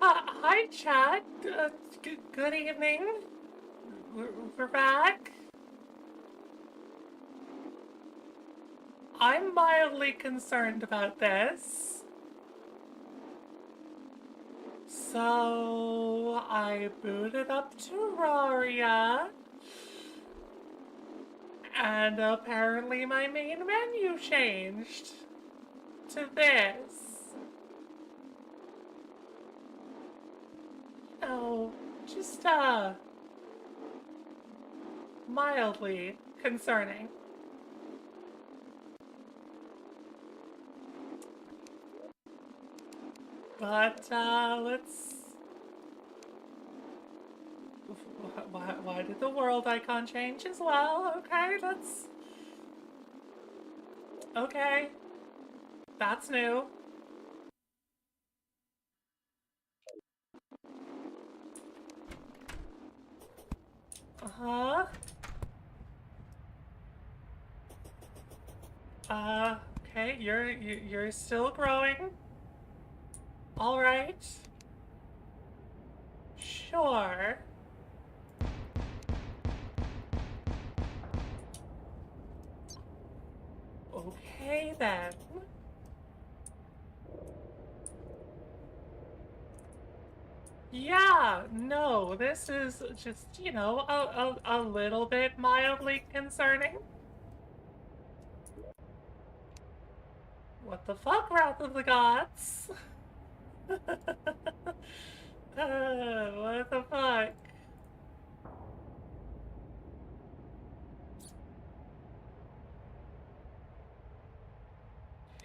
Hi, Chad. Good evening. We're back. I'm mildly concerned about this. So, I booted up Terraria, and apparently my main menu changed to this. Oh, just, mildly concerning. But, let's... Why did the world icon change as well? Okay, let's... Okay. That's new. Uh-huh. Okay, you're still growing. All right. Sure. Okay then. Yeah, no, this is just, you know, a little bit mildly concerning. What the fuck, Wrath of the Gods? What the fuck?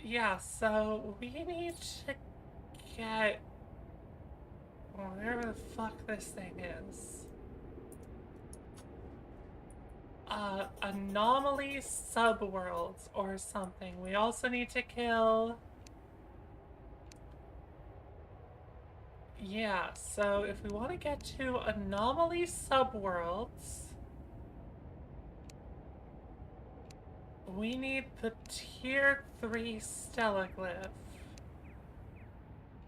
Yeah, so we need to get whatever the fuck this thing is. Anomaly subworlds or something. We also need to kill... Yeah, so if we want to get to anomaly subworlds, we need the tier 3 stellaglyph,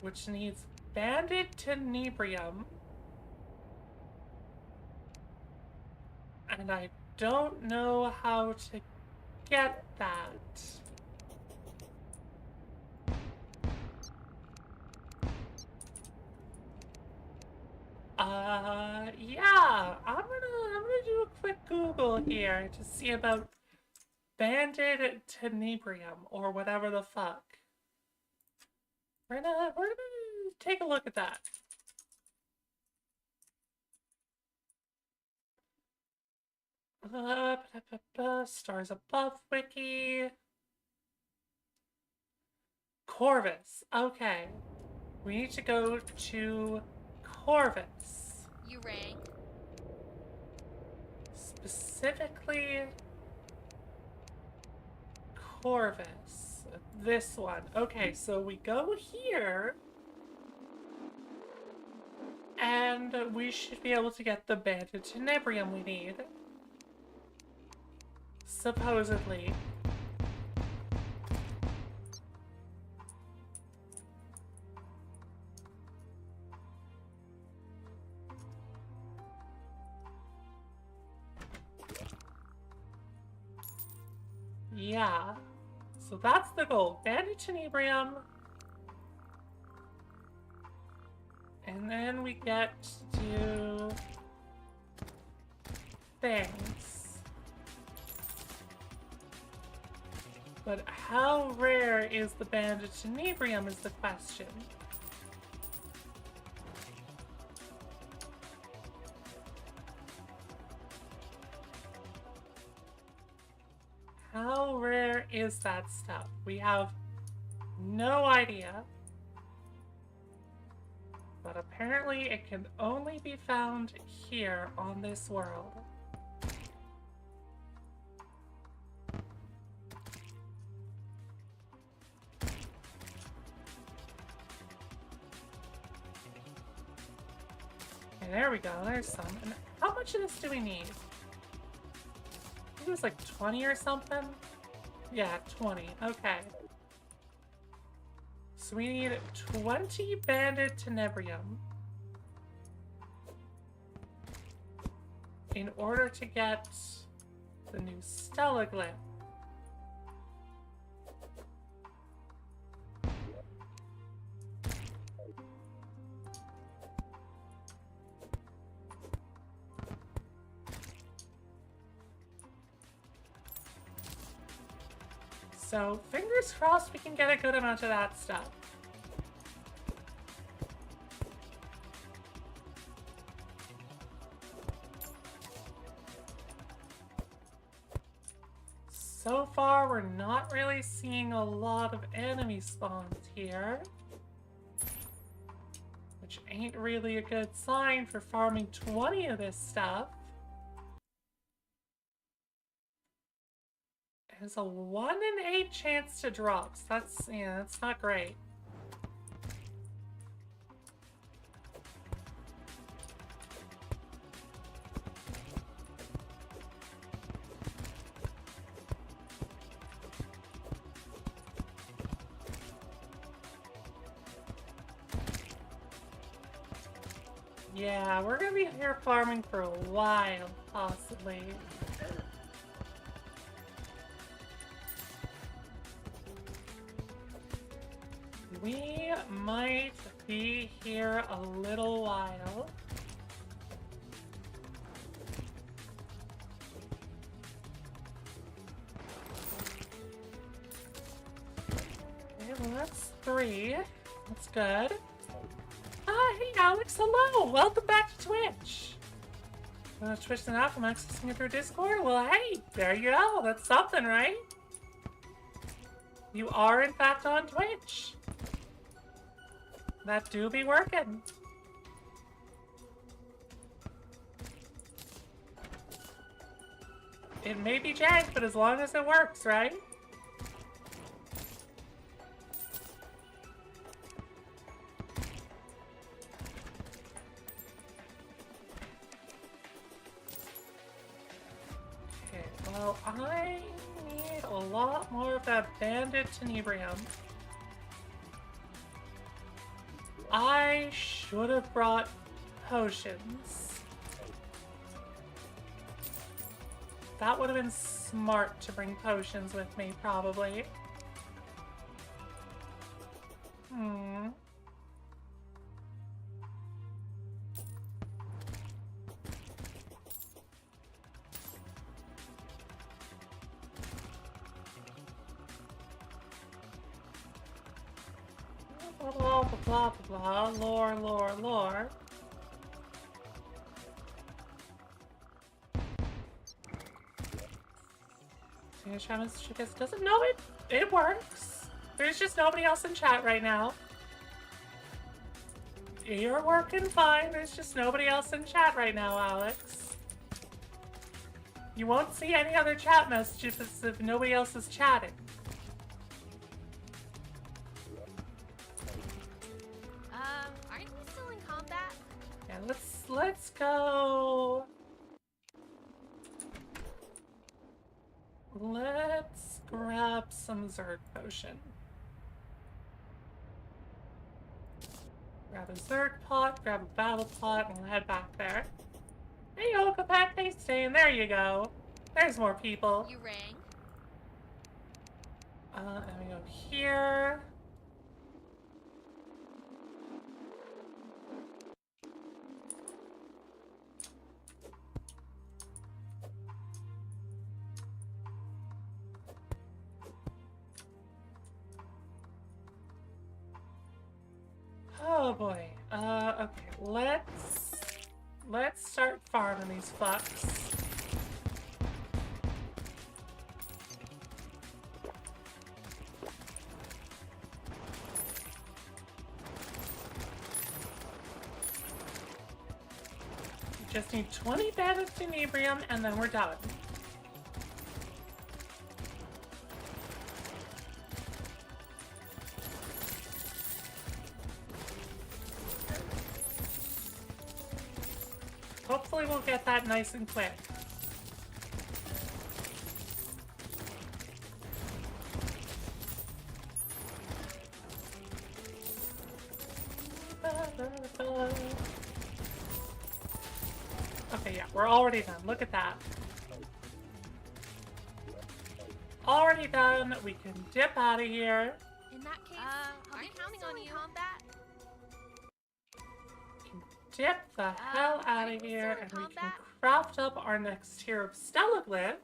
which needs banded tenebrium, and I don't know how to get that. Yeah, I'm gonna do a quick Google here to see about banded tenebrium or whatever the fuck. We're gonna take a look at that. Stars above wiki. Corvus. Okay. We need to go to Corvus. You rang. Specifically, Corvus. This one. Okay, so we go here. And we should be able to get the banded tenebrium we need. Supposedly. Yeah. So that's the goal. Banded tenebrium. And then we get to things. But how rare is the banded tenebrium is the question. How rare is that stuff? We have no idea. But apparently it can only be found here on this world. Okay, there we go, there's some. And how much of this do we need? I think it was like 20 or something? Yeah, 20, okay. So we need 20 banded tenebrium in order to get the new Stella glyph. So, fingers crossed we can get a good amount of that stuff. So far, we're not really seeing a lot of enemy spawns here, which ain't really a good sign for farming 20 of this stuff. There's a 1 in 8 chance to drop, so that's not great. Yeah, we're gonna be here farming for a while, possibly. We might be here a little while. Okay, well that's 3. That's good. Hey Alex, hello! Welcome back to Twitch! Twitch and app, I'm accessing it through Discord? Well, hey, there you go. That's something, right? You are, in fact, on Twitch. That do be working. It may be jank, but as long as it works, right? Okay, well, I need a lot more of that banded tenebrium. I should have brought potions. That would have been smart to bring potions with me, probably. Blah, blah, blah, blah, blah, lore. Doesn't know it. It works. There's just nobody else in chat right now. You're working fine. There's just nobody else in chat right now, Alex. You won't see any other chat messages if nobody else is chatting. Aren't we still in combat? Yeah, let's go. Let's grab some Zerg potion. Grab a Zerg pot, grab a battle pot, and we'll head back there. Hey, welcome back, Stain. There you go. There's more people. You rang? And we go here. Oh boy. Okay, let's start farming these fucks. We just need 20 banded tenebrium and then we're done. Hopefully we'll get that nice and quick. Okay, yeah, we're already done. Look at that. Already done. We can dip out of here. In that case, I'll be counting on you. Combat? Dip the hell out of here, and we can craft up our next tier of Stellaglyph.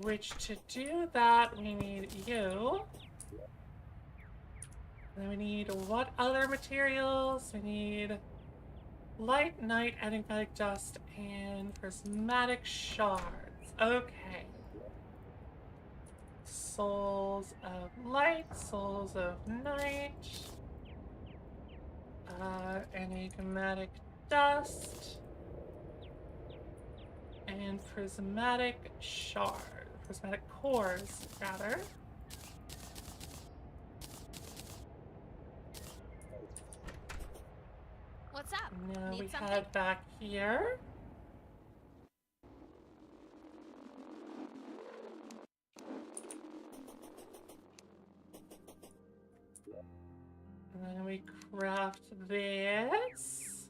Which to do that, we need you. Then we need what other materials? We need light, night, enigmatic dust, and prismatic shards. Okay. Souls of light, souls of night. Enigmatic dust. And prismatic shard. Prismatic cores, rather. What's up? Now Need we something? head back here. And then we craft this.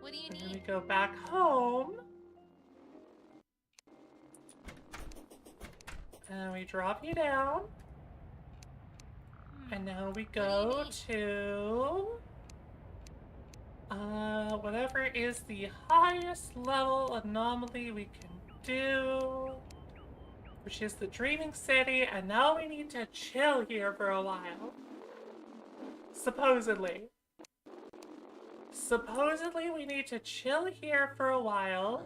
What do you And then we need? go back home. And we drop you down. And now we go to whatever is the highest level anomaly we can do, which is the Dreaming City, and now we need to chill here for a while. Supposedly. Supposedly we need to chill here for a while.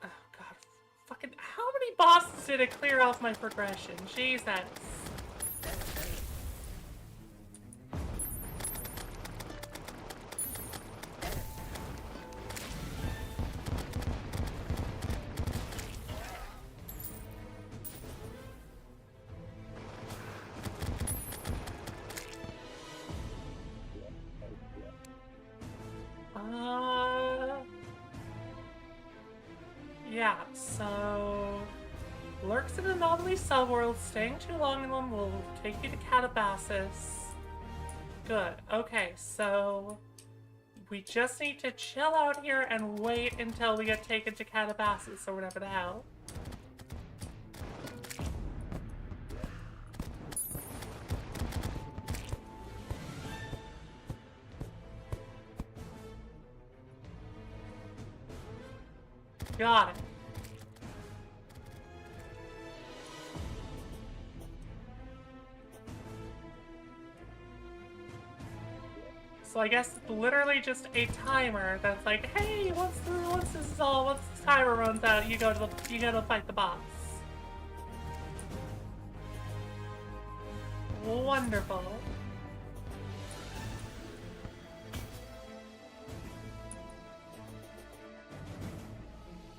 Oh god, fucking how many bosses did it clear off my progression? Jesus. Yeah, so lurks in anomaly subworld, staying too long in them will take you to Catabasis. Good. Okay, so we just need to chill out here and wait until we get taken to Catabasis or whatever the hell. Got it. So I guess it's literally just a timer that's like, hey, once this timer runs out, you go to fight the boss. Wonderful.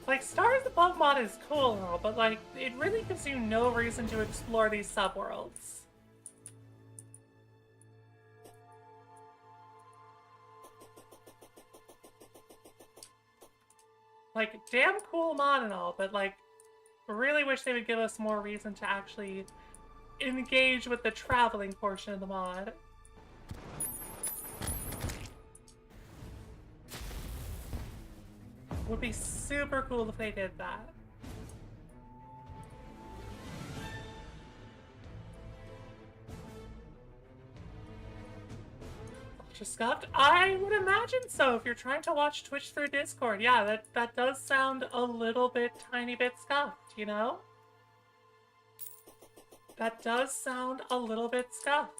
Like, Stars Above mod is cool and all, but like, it really gives you no reason to explore these subworlds. Like, damn cool mod and all, but like, really wish they would give us more reason to actually engage with the traveling portion of the mod. Would be super cool if they did that. Ultra scuffed? I would imagine so if you're trying to watch Twitch through Discord. Yeah, that does sound a little bit, tiny bit scuffed, you know? That does sound a little bit scuffed.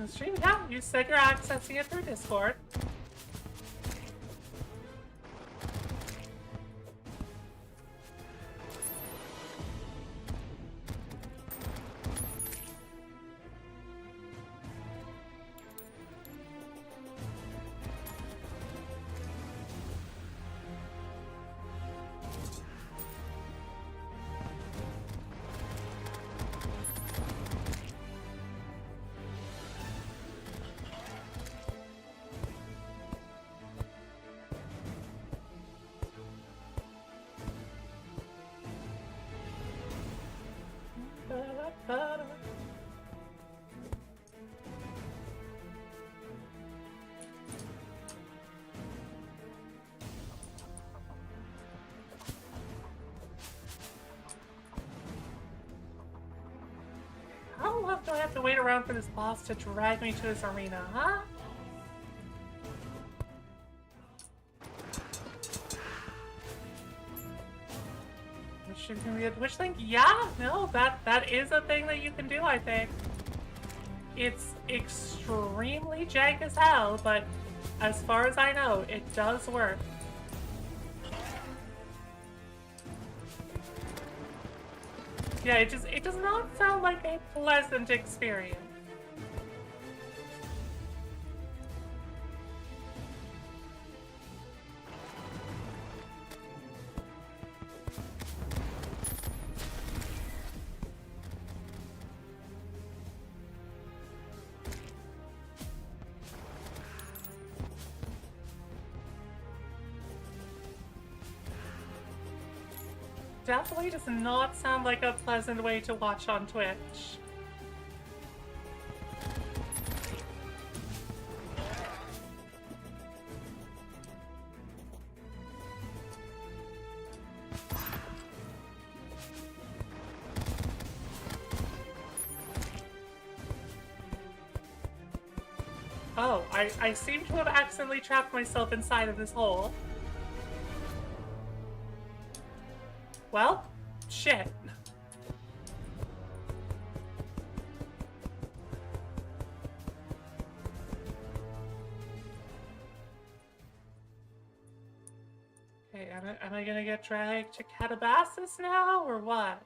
Stream? Yeah, you said you're accessing it through Discord. do I have to wait around for this boss to drag me to this arena, huh? Which is gonna be which thing? Yeah, no, that is a thing that you can do, I think. It's extremely jank as hell, but as far as I know, it does work. Yeah, it does not sound like a pleasant experience. Definitely does not sound like a pleasant way to watch on Twitch. Oh, I seem to have accidentally trapped myself inside of this hole. Well, shit. Okay, am I gonna get dragged to Catabasis now, or what?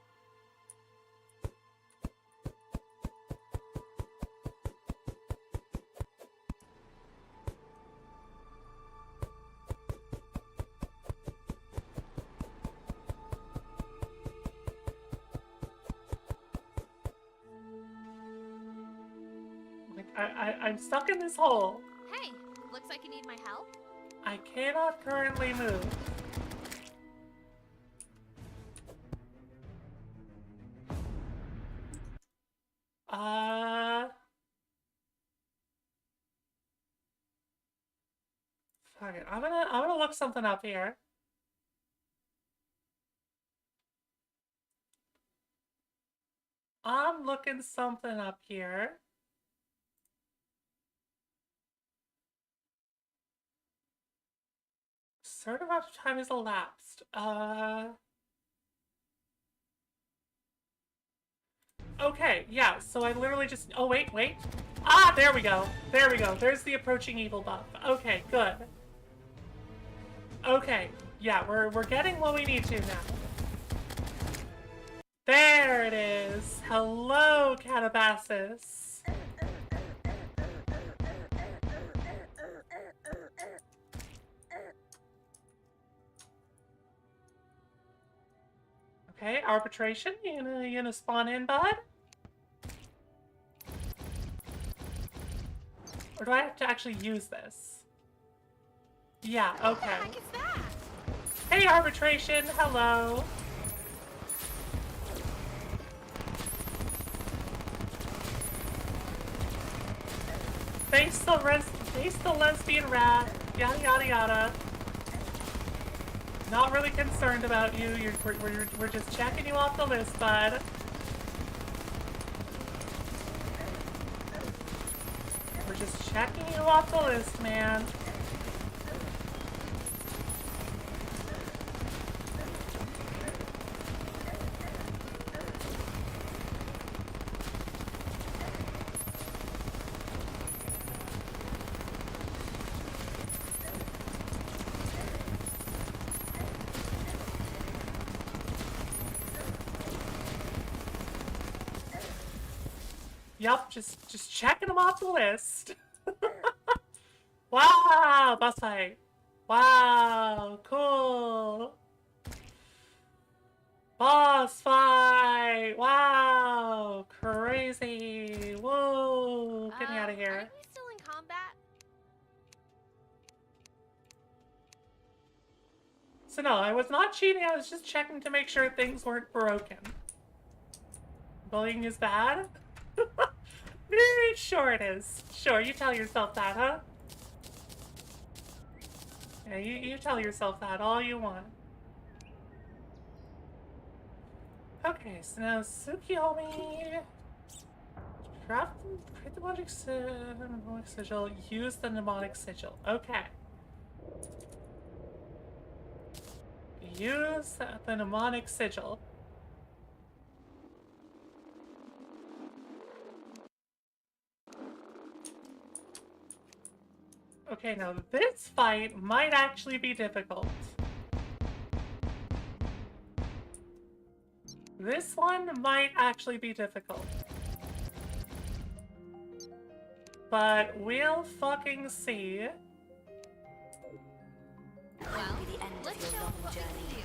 I'm stuck in this hole. Hey, looks like you need my help. I cannot currently move. Fuck it. I'm gonna look something up here. I'm looking something up here. Certain amount of time has elapsed. Okay, yeah, so I literally just... Oh, wait. Ah, there we go. There's the approaching evil buff. Okay, good. Okay, yeah, we're getting what we need to now. There it is. Hello, Catabasis. Okay, arbitration. You gonna spawn in, bud? Or do I have to actually use this? Yeah, okay. What the heck is that? Hey, arbitration. Hello. Face the lesbian rat. Yada yada yada. Not really concerned about you. We're just checking you off the list, bud. We're just checking you off the list, man. Yup, just checking them off the list. Wow, boss fight. Wow, cool. Boss fight. Wow, crazy. Whoa, get me out of here. Aren't we still in combat? So no, I was not cheating. I was just checking to make sure things weren't broken. Bullying is bad? Sure it is. Sure, you tell yourself that, huh? Yeah, you tell yourself that all you want. Okay, so now Tsukiyomi... Craft create the mnemonic sigil. Use the mnemonic sigil. Okay. Use the mnemonic sigil. Okay, now this fight might actually be difficult. This one might actually be difficult. But we'll fucking see. Well, let's show what we can do.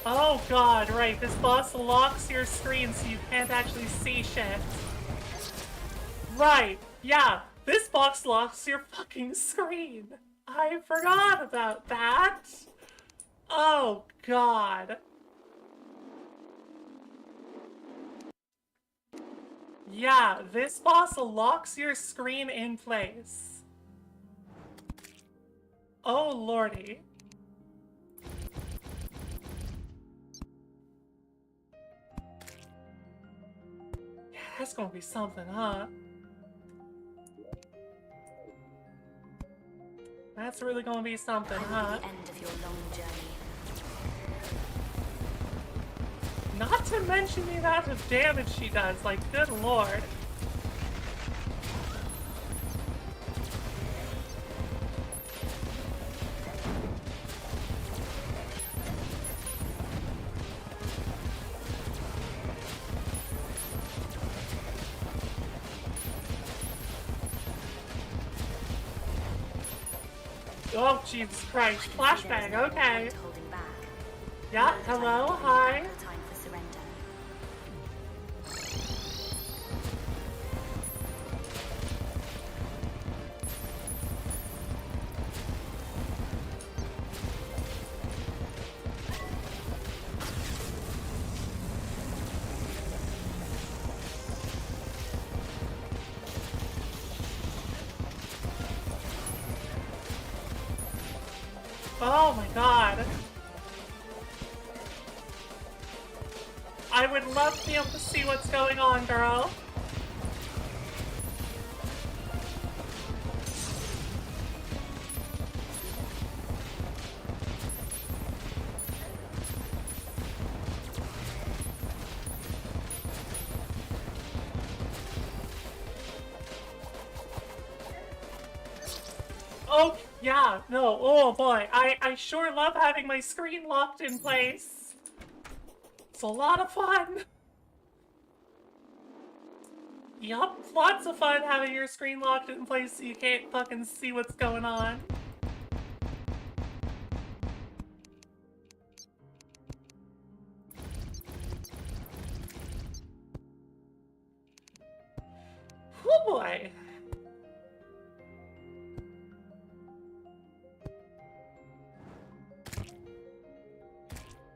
Oh god, right, this boss locks your screen so you can't actually see shit. Right, yeah, this box locks your fucking screen. I forgot about that. Oh god. Yeah, this boss locks your screen in place. Oh lordy. Yeah, that's gonna be something, huh? That's really gonna be something, huh? The end of your long journey. Not to mention the amount of damage she does, like, good lord. Oh, Jesus Christ. Flashbang, okay. Holding back. Yeah, hello, hi. No time for surrender. Oh my god. I would love to be able to see what's going on, girl. Oh, yeah, no, oh boy. I sure love having my screen locked in place. It's a lot of fun. Yup, lots of fun having your screen locked in place so you can't fucking see what's going on. Oh boy.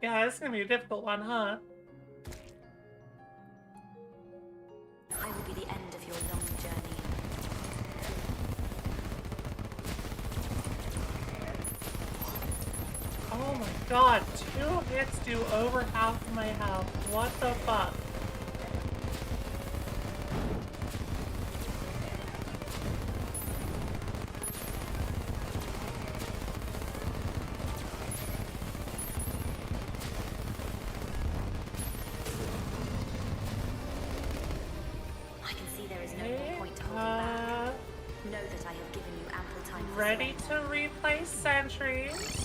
Yeah, this is gonna be a difficult one, huh? I will be the end of your long journey. Oh my god, 2 hits do over half of my health. What the fuck? I can see there is no more point holding back. Know that I have given you ample time for Ready to surrender. replace sentries.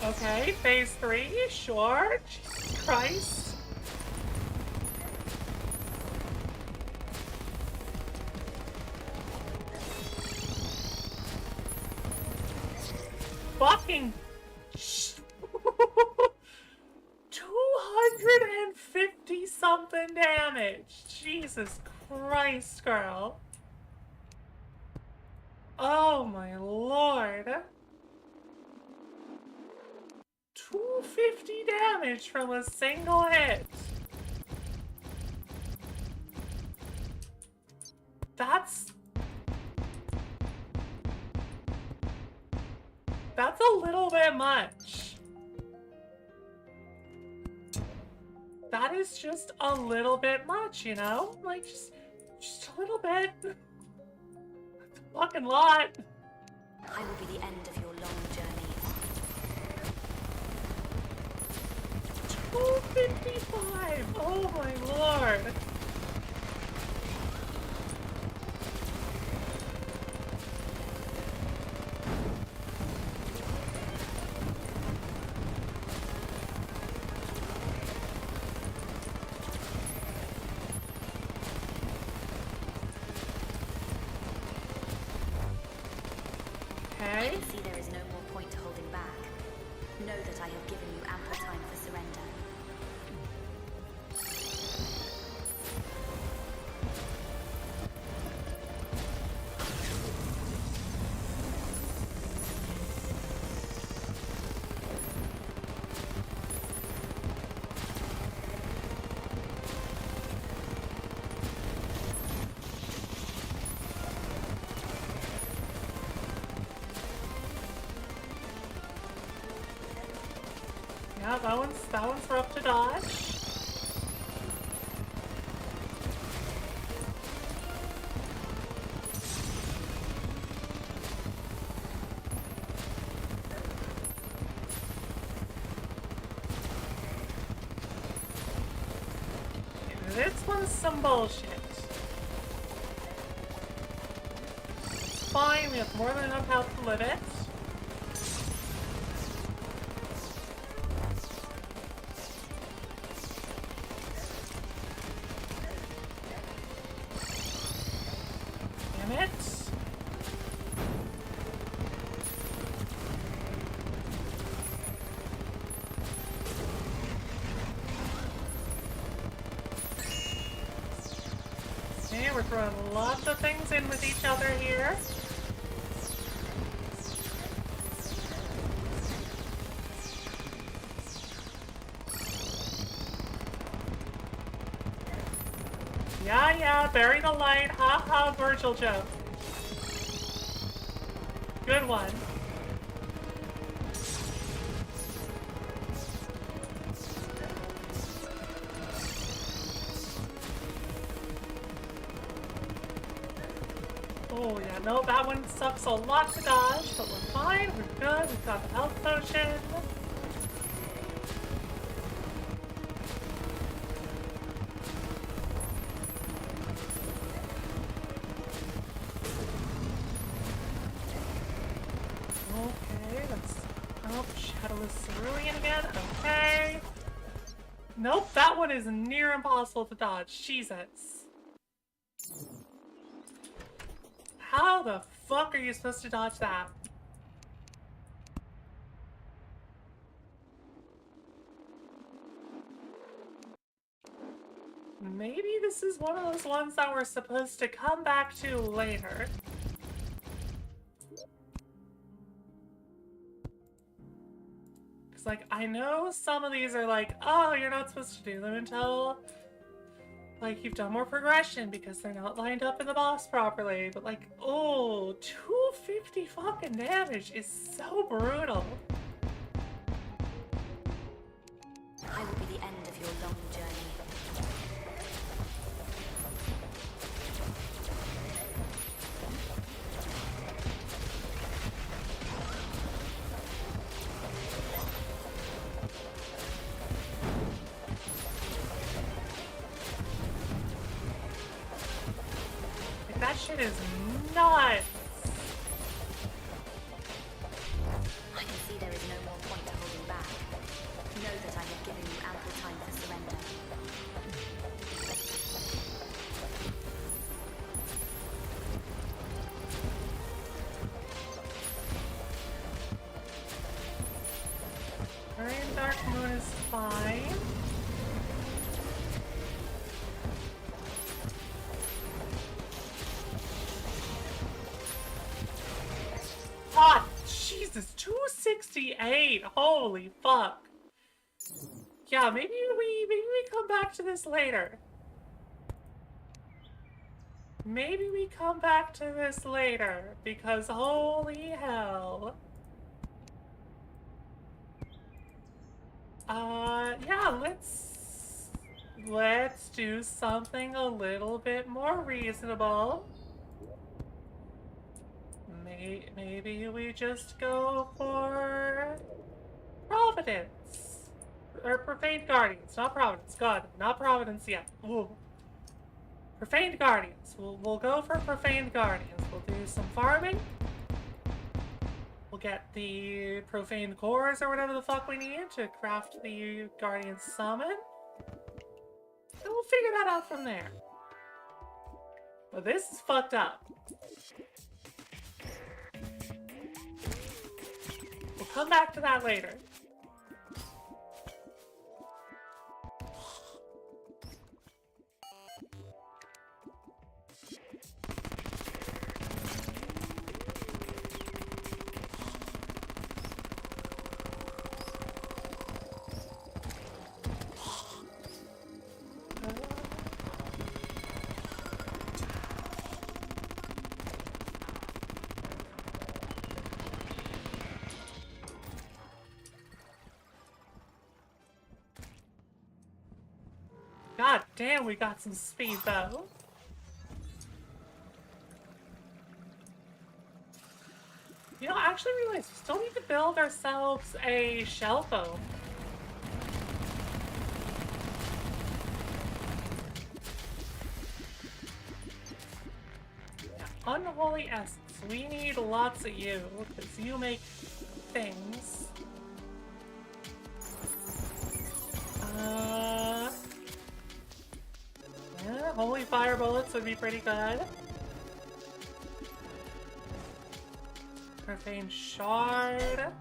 Okay, phase 3, sure. Jesus Christ. Fucking 250 something damage. Jesus Christ, girl. Oh my lord. 250 damage from a single hit. That's a little bit much. That is just a little bit much, you know? Like, just a little bit. That's a fucking lot. I will be the end of your long journey. 255! Oh my lord. I Okay. can see there is no more point to holding back. Know that I have given you ample time for surrender. Yeah, that one's rough to dodge. This one's some bullshit. It's fine, we have more than enough health to live it. Damn it. Okay, we're throwing lots of things in with each other here. Yeah, bury the light. Ha ha, Virgil joke. Good one. Oh yeah, no, that one sucks a lot to dodge, but we're fine, we're good, we've got the health potion. Okay, that's... Oh, Shadowless Cerulean again, okay. Nope, that one is near impossible to dodge, Jesus. How the fuck are you supposed to dodge that? Maybe this is one of those ones that we're supposed to come back to later. Because, like, I know some of these are like, oh, you're not supposed to do them until, like, you've done more progression because they're not lined up in the boss properly. But, like, oh, 250 fucking damage is so brutal. I will be the end of your long journey. Like, that shit is nuts. I can see there is no more point to holding Jesus, 268. Holy fuck. Yeah, maybe we come back to this later. Maybe we come back to this later, because holy hell. Yeah, let's do something a little bit more reasonable. Maybe we just go for Providence. Or Profaned Guardians, not Providence. God, not Providence yet. Ooh. Profaned Guardians. We'll go for Profaned Guardians. We'll do some farming. We'll get the Profaned Cores or whatever the fuck we need to craft the Guardian Summon. And we'll figure that out from there. But this is fucked up. We'll come back to that later. God damn, we got some speed though. You know, I actually realized we still need to build ourselves a shell foam. Yeah, unholy essence. We need lots of you, because you make things. Yeah, holy fire bullets would be pretty good. Profane shard.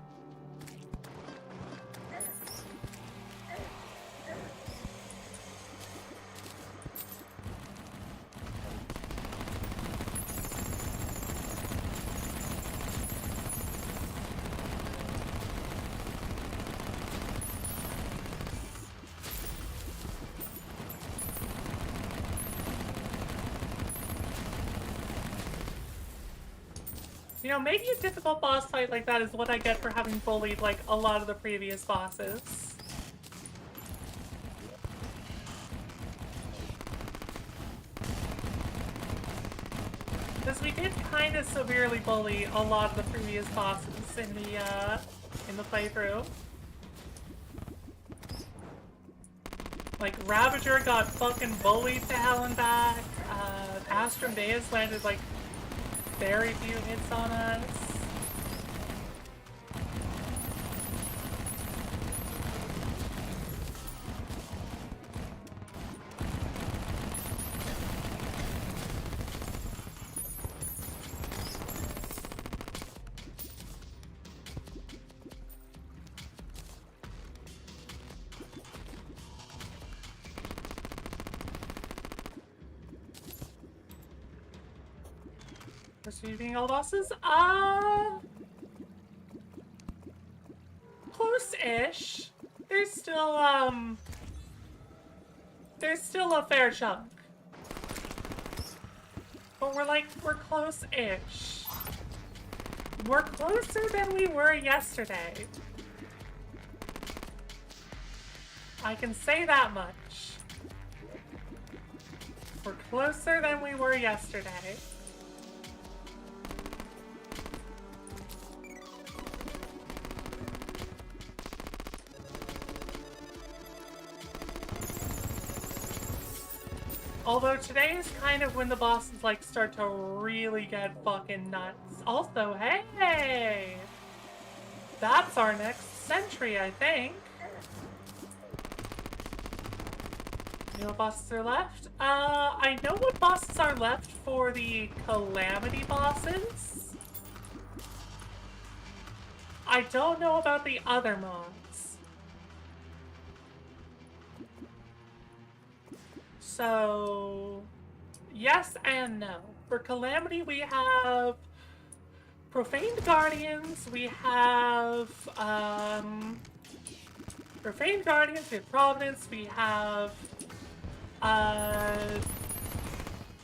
You know, maybe a difficult boss fight like that is what I get for having bullied, like, a lot of the previous bosses. Because we did kind of severely bully a lot of the previous bosses in the playthrough. Like, Ravager got fucking bullied to hell and back. Astrum Deus landed, like, very few hits on us. Receiving all bosses? Close-ish. There's still a fair chunk. But we're close-ish. We're closer than we were yesterday. I can say that much. We're closer than we were yesterday. Although today is kind of when the bosses, like, start to really get fucking nuts. Also, hey! That's our next sentry, I think. You know what bosses are left? I know what bosses are left for the Calamity bosses. I don't know about the other mobs. So, yes and no. For Calamity, we have Profaned Guardians, we have, Profaned Guardians, we have Providence, we have,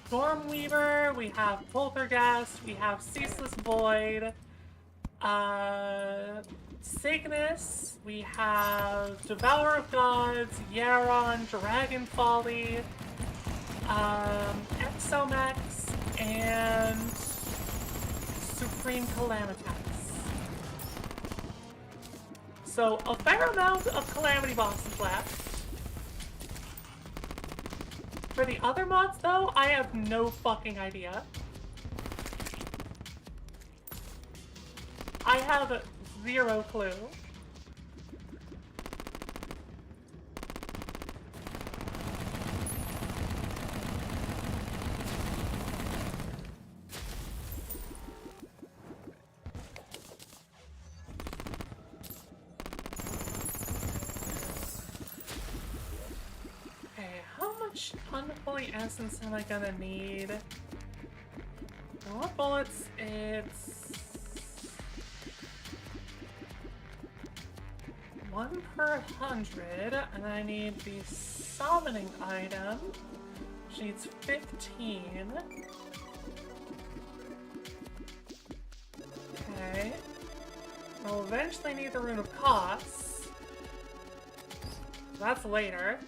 Stormweaver, we have Poltergeist, we have Ceaseless Void, Cygnus, we have Devourer of Gods, Yaron, Dragon Folly, Exomex, and Supreme Calamitax. So, a fair amount of Calamity bosses left. For the other mods, though, I have no fucking idea. I have zero clue. Unholy essence am I gonna need? What bullets? It's 1 per 100, and I need the summoning item, which needs 15. Okay. I'll eventually need the Rune of Costs. That's later.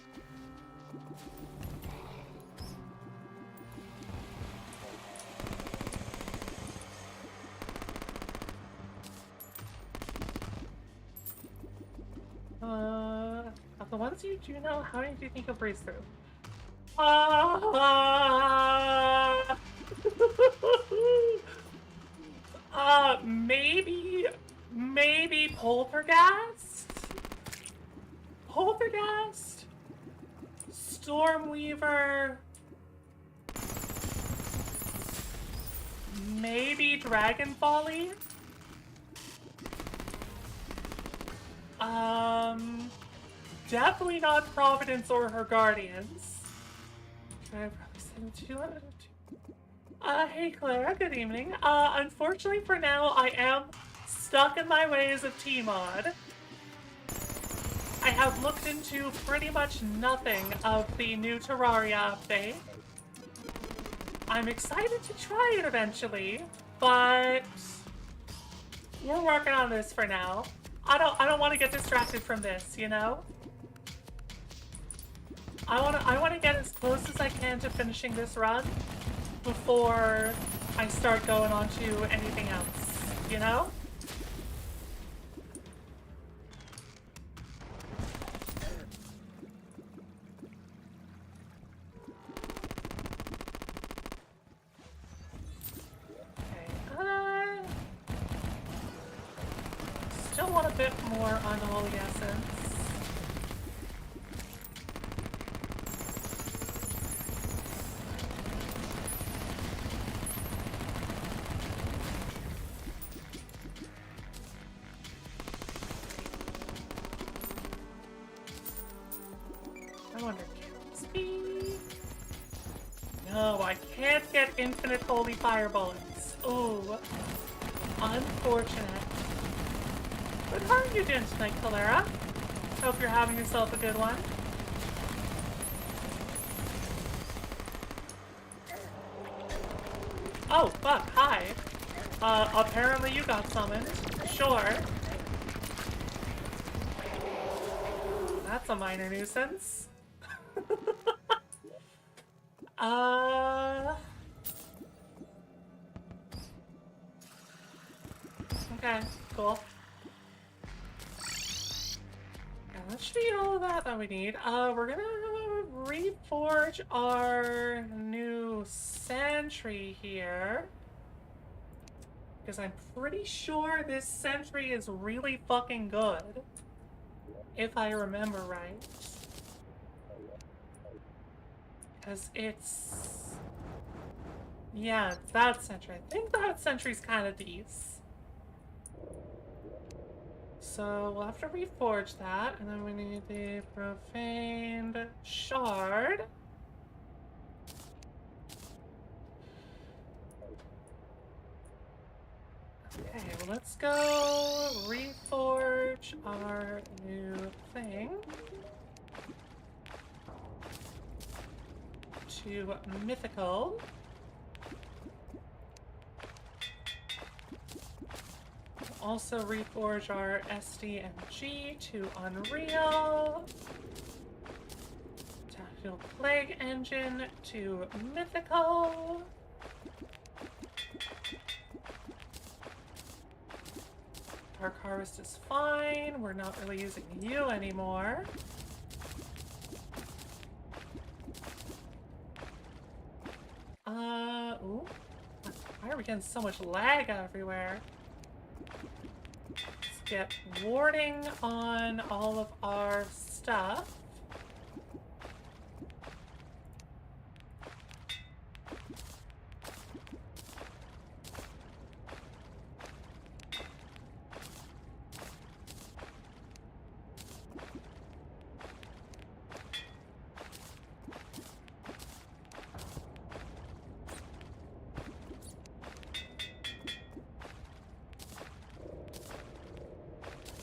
Of the ones you do know, how many do you think you'll breeze through? Maybe Poltergeist? Poltergeist? Stormweaver? Maybe Dragon Folly? Definitely not Providence or her Guardians. Should I probably send 2 out of 2? Hey Clara, good evening. Unfortunately for now, I am stuck in my ways of T-Mod. I have looked into pretty much nothing of the new Terraria update. I'm excited to try it eventually, but we're working on this for now. I don't want to get distracted from this, you know? I want to get as close as I can to finishing this run before I start going on to anything else, you know? Okay, still want a bit more Unholy Essence. No, I can't get infinite holy fire bullets. Ooh, unfortunate. But how are you doing tonight, Clara? Hope you're having yourself a good one. Oh, fuck, hi. Apparently you got summoned. Sure. That's a minor nuisance. Okay, cool. Yeah, that should be all of that we need. We're gonna reforge our new sentry here. Because I'm pretty sure this sentry is really fucking good. If I remember right. Because it's... yeah, that sentry. I think that sentry's kind of decent. So we'll have to reforge that, and then we need the profaned shard. let's go reforge our new thing to mythical. Also reforge our SDMG to Unreal. Tactical Plague Engine to mythical. Dark Harvest is fine. We're not really using you anymore. Ooh. Why are we getting so much lag everywhere? Let's get warding on all of our stuff.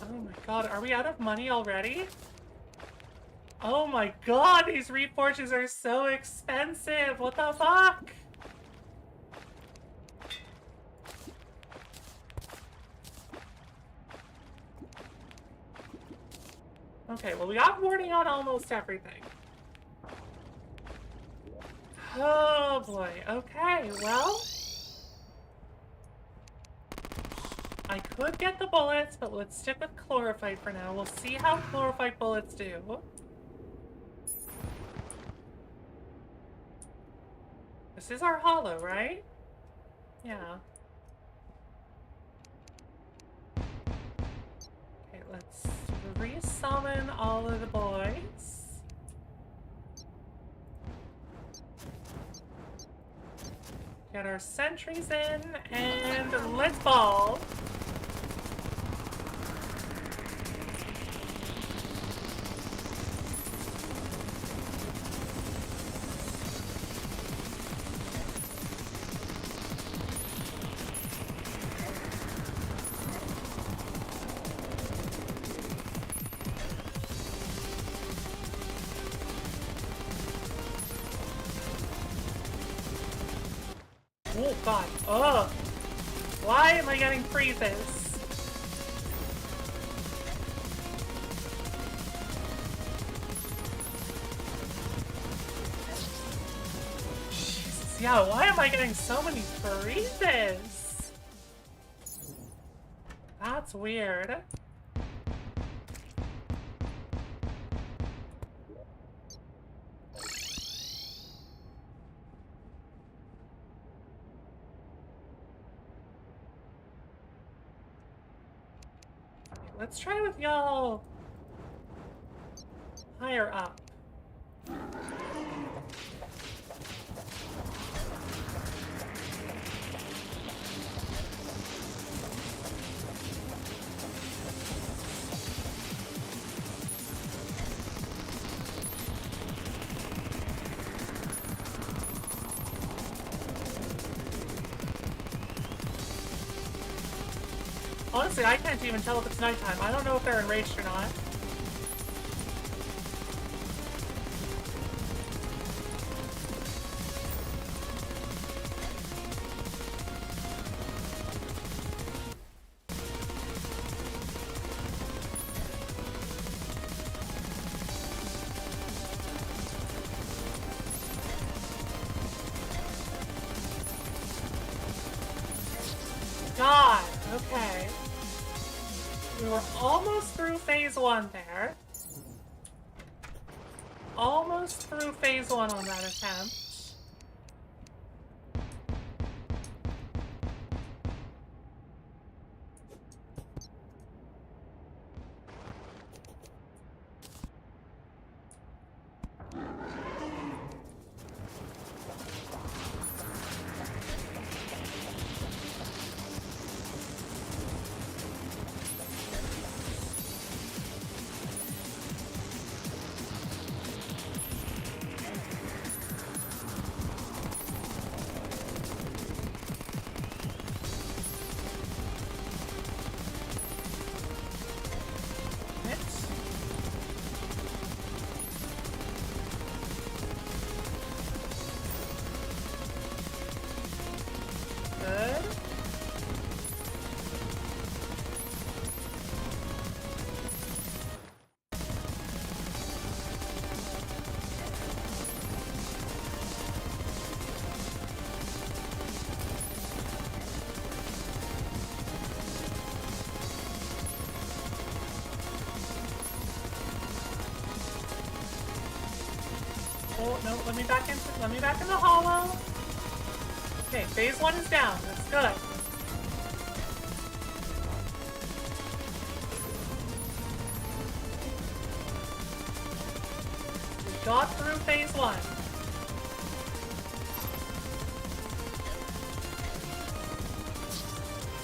Oh my god, are we out of money already? Oh my god, these reforges are so expensive! What the fuck? Okay, well we got warding on almost everything. Oh boy, okay, well... I could get the bullets, but let's stick with chlorophyte for now. We'll see how chlorophyte bullets do. This is our hollow, right? Yeah. Okay, let's resummon all of the boys. Get our sentries in, and let's ball! Oh god, ugh! Why am I getting freezes? Jesus, yeah, why am I getting so many freezes? That's weird. Let's try with y'all higher up. Honestly, I can't even tell if it's nighttime. I don't know if they're enraged or not. God, okay. We were almost through phase 1 there. Almost through phase 1 on that attempt. Oh, no, let me back in the hollow. Okay, phase 1 is down. That's good. We got through phase 1.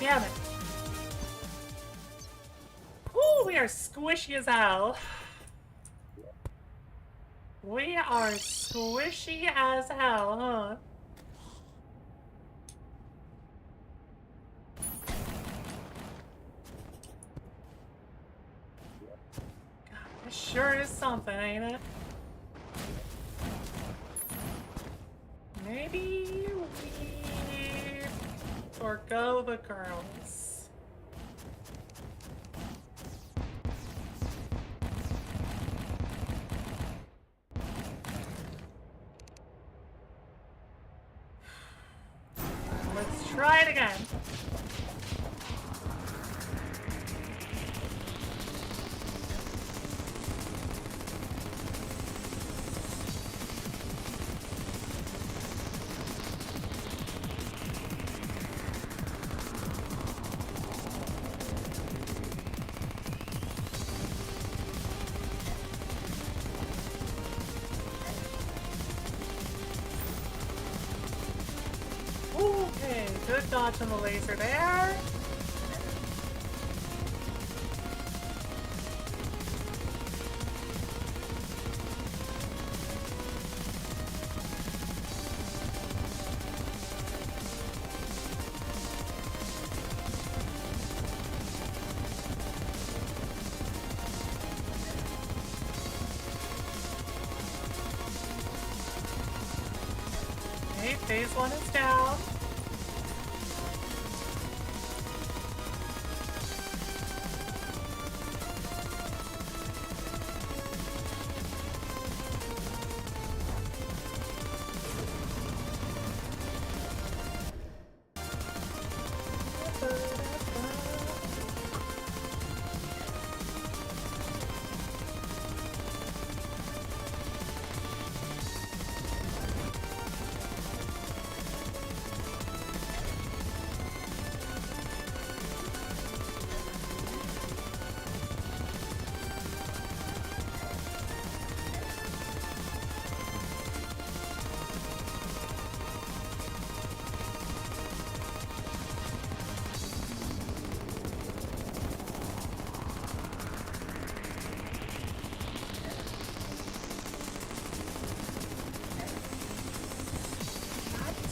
Damn it. Ooh, we are squishy as hell. We are squishy as hell, huh? God, this sure is something, ain't it? Maybe we forgo the girls. Let's try it again. Okay, good dodge on the laser there. Okay, phase 1 is down.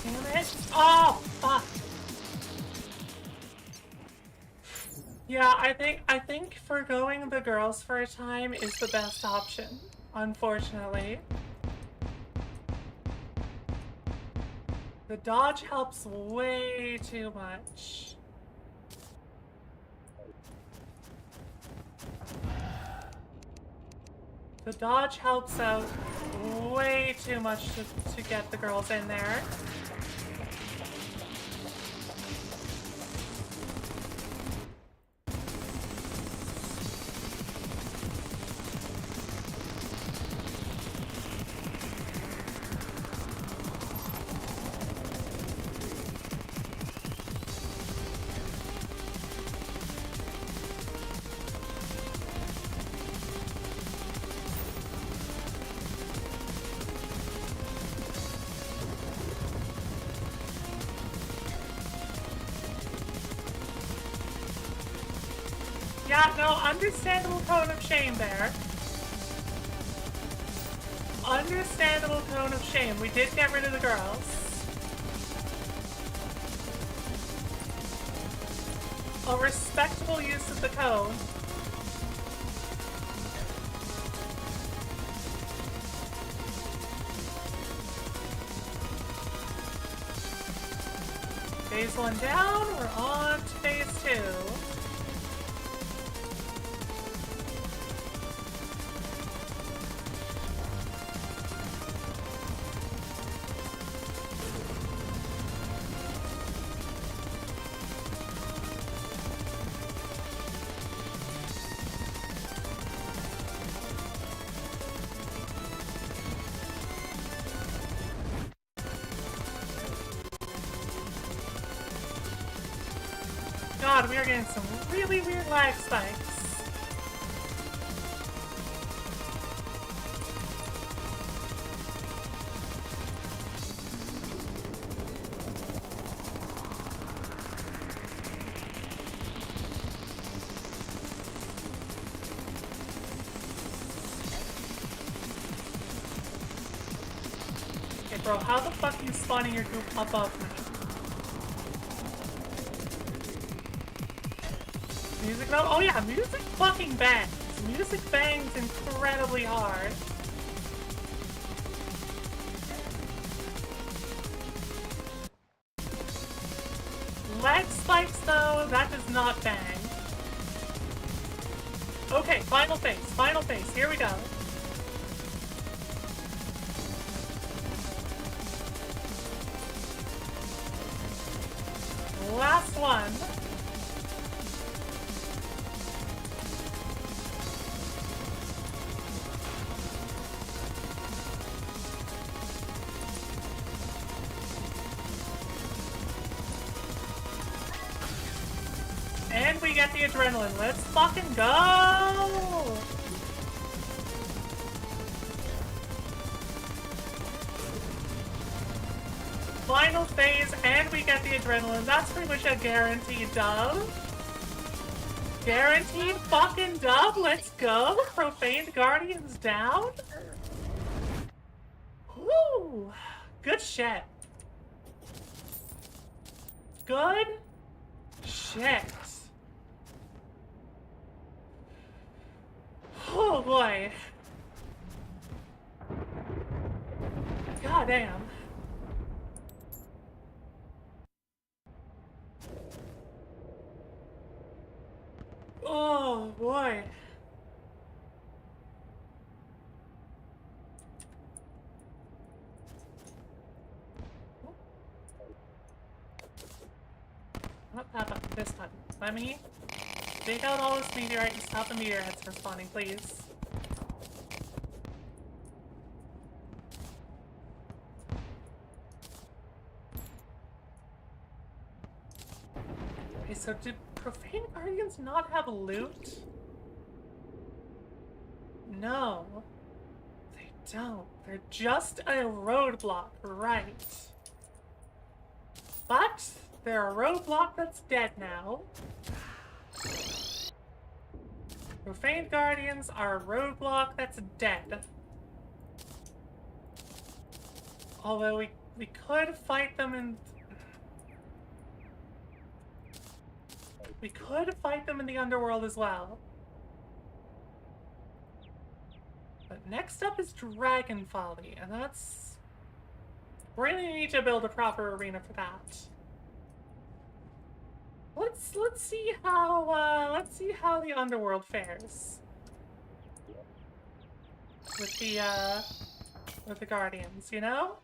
Damn it. Oh, fuck. Yeah, I think forgoing the girls for a time is the best option, unfortunately. The dodge helps way too much. The dodge helps out way too much to get the girls in there. Yeah, no, understandable cone of shame there. Understandable cone of shame. We did get rid of the girls. A respectable use of the cone. Phase 1 down, we're on to phase 2. god, we are getting some really weird lag spikes. Okay, bro, how the fuck are you spawning your goop above me? Music no? Oh yeah, music fucking bangs. Music bangs incredibly hard. Lag spikes though, that does not bang. Okay, final phase, here we go. Last one. And we get the adrenaline. Let's fucking go! Final phase, and we get the adrenaline. That's pretty much a guaranteed dub. Guaranteed fucking dub. Let's go. Profaned Guardians down. Woo! Good shit. Good shit. Oh boy. God damn. Oh boy. What happened this time? Let me dig out all this meteorite and stop the meteorites from spawning, please. Okay, so did Profane Guardians not have loot? No. They don't. They're just a roadblock, right. But they're a roadblock that's dead now. Profane Guardians are a roadblock that's dead. Although we could fight them in... We could fight them in the underworld as well. But next up is Dragon Folly, and that's... We're gonna need to build a proper arena for that. Let's see how the underworld fares with the Guardians, you know?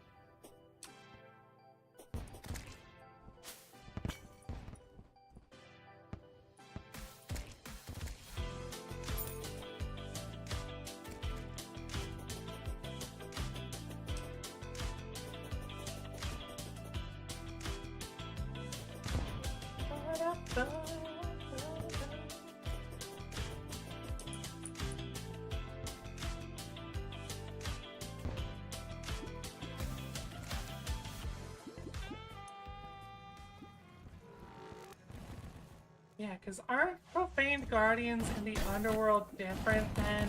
Yeah, because aren't Profaned Guardians in the underworld different than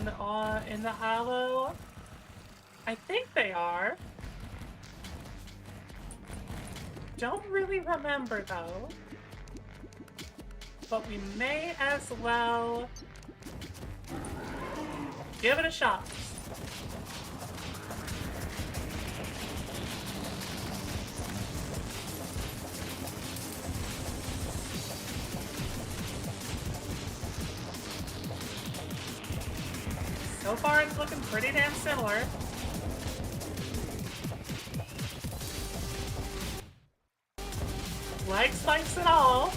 in the Hollow? I think they are. Don't really remember though. But we may as well give it a shot. So far, it's looking pretty damn similar. Lag spikes at all.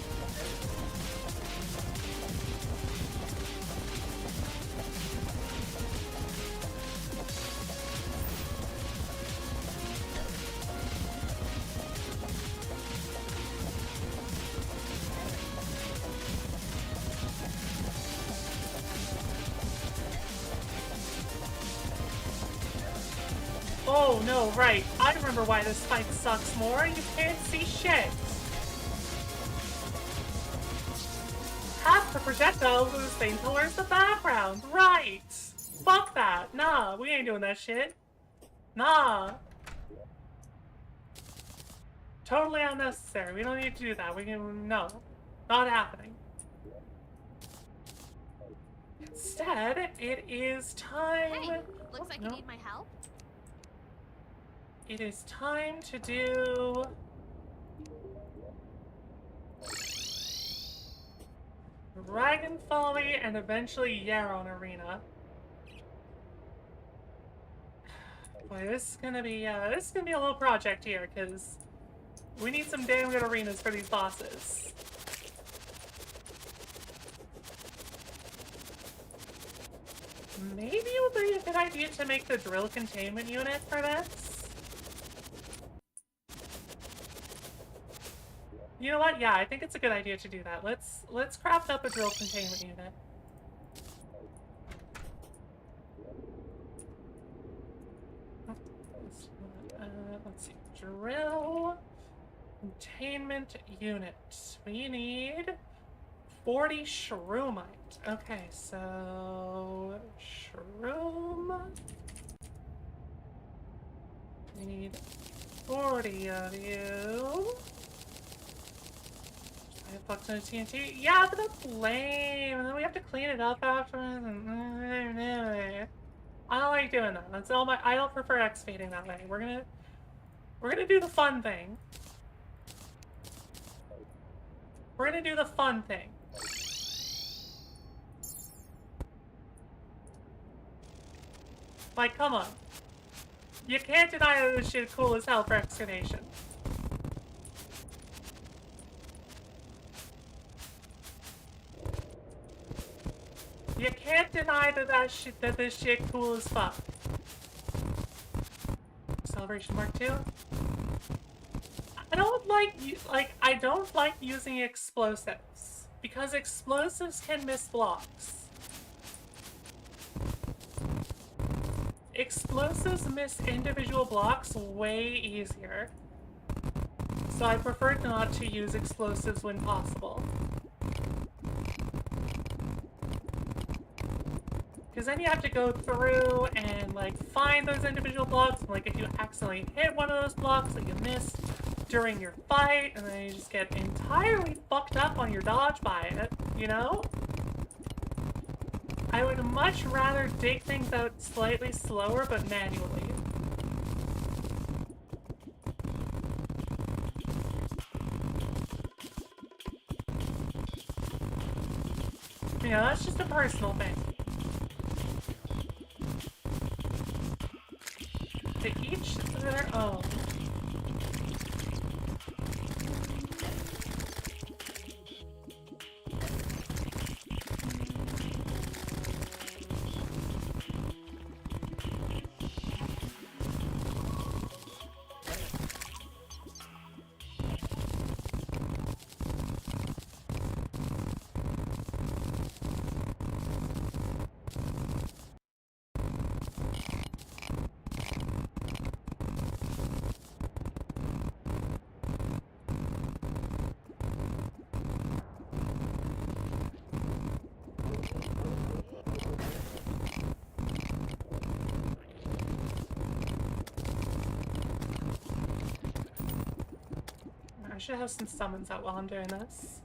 Oh, no, right. I remember why this fight sucks more. You can't see shit. Half the projectiles are the same color as the background. Right. Fuck that. Nah, we ain't doing that shit. Nah. Totally unnecessary. We don't need to do that. We can... No. Not happening. Instead, it is time... Hey, looks like you need my help. It is time to do... Dragon Folly and eventually Yaron Arena. Boy, this is gonna be a little project here, because we need some damn good arenas for these bosses. Maybe it would be a good idea to make the drill containment unit for this. You know what? Yeah, I think it's a good idea to do that. Let's craft up a drill containment unit. Let's see. Drill containment unit. We need 40 shroomite. Okay, so shroom. We need 40 of you. 5 bucks on a TNT. Yeah, but that's lame. And then we have to clean it up afterwards. I don't like doing that. That's all my. I don't prefer excavating that way. We're gonna do the fun thing. We're gonna do the fun thing. Like, come on. You can't deny that this shit is cool as hell for excavation. You can't deny that this shit cool as fuck. Celebration Mark II. I don't like using explosives because explosives can miss blocks. Explosives miss individual blocks way easier. So I prefer not to use explosives when possible. Because then you have to go through and, like, find those individual blocks. And, like, if you accidentally hit one of those blocks that you missed during your fight, and then you just get entirely fucked up on your dodge by it, you know? I would much rather dig things out slightly slower, but manually. You know, that's just a personal thing. To each their own. I should have some summons out while I'm doing this.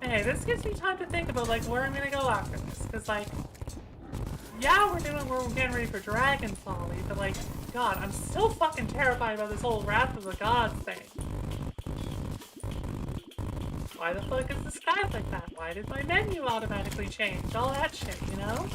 Hey, this gives me time to think about, like, where I'm gonna go after this. Because, like, yeah, we're getting ready for Dragon Folly, but, like, God, I'm still fucking terrified about this whole Wrath of the Gods thing. Why the fuck is the sky like that? Why did my menu automatically change? All that shit, you know?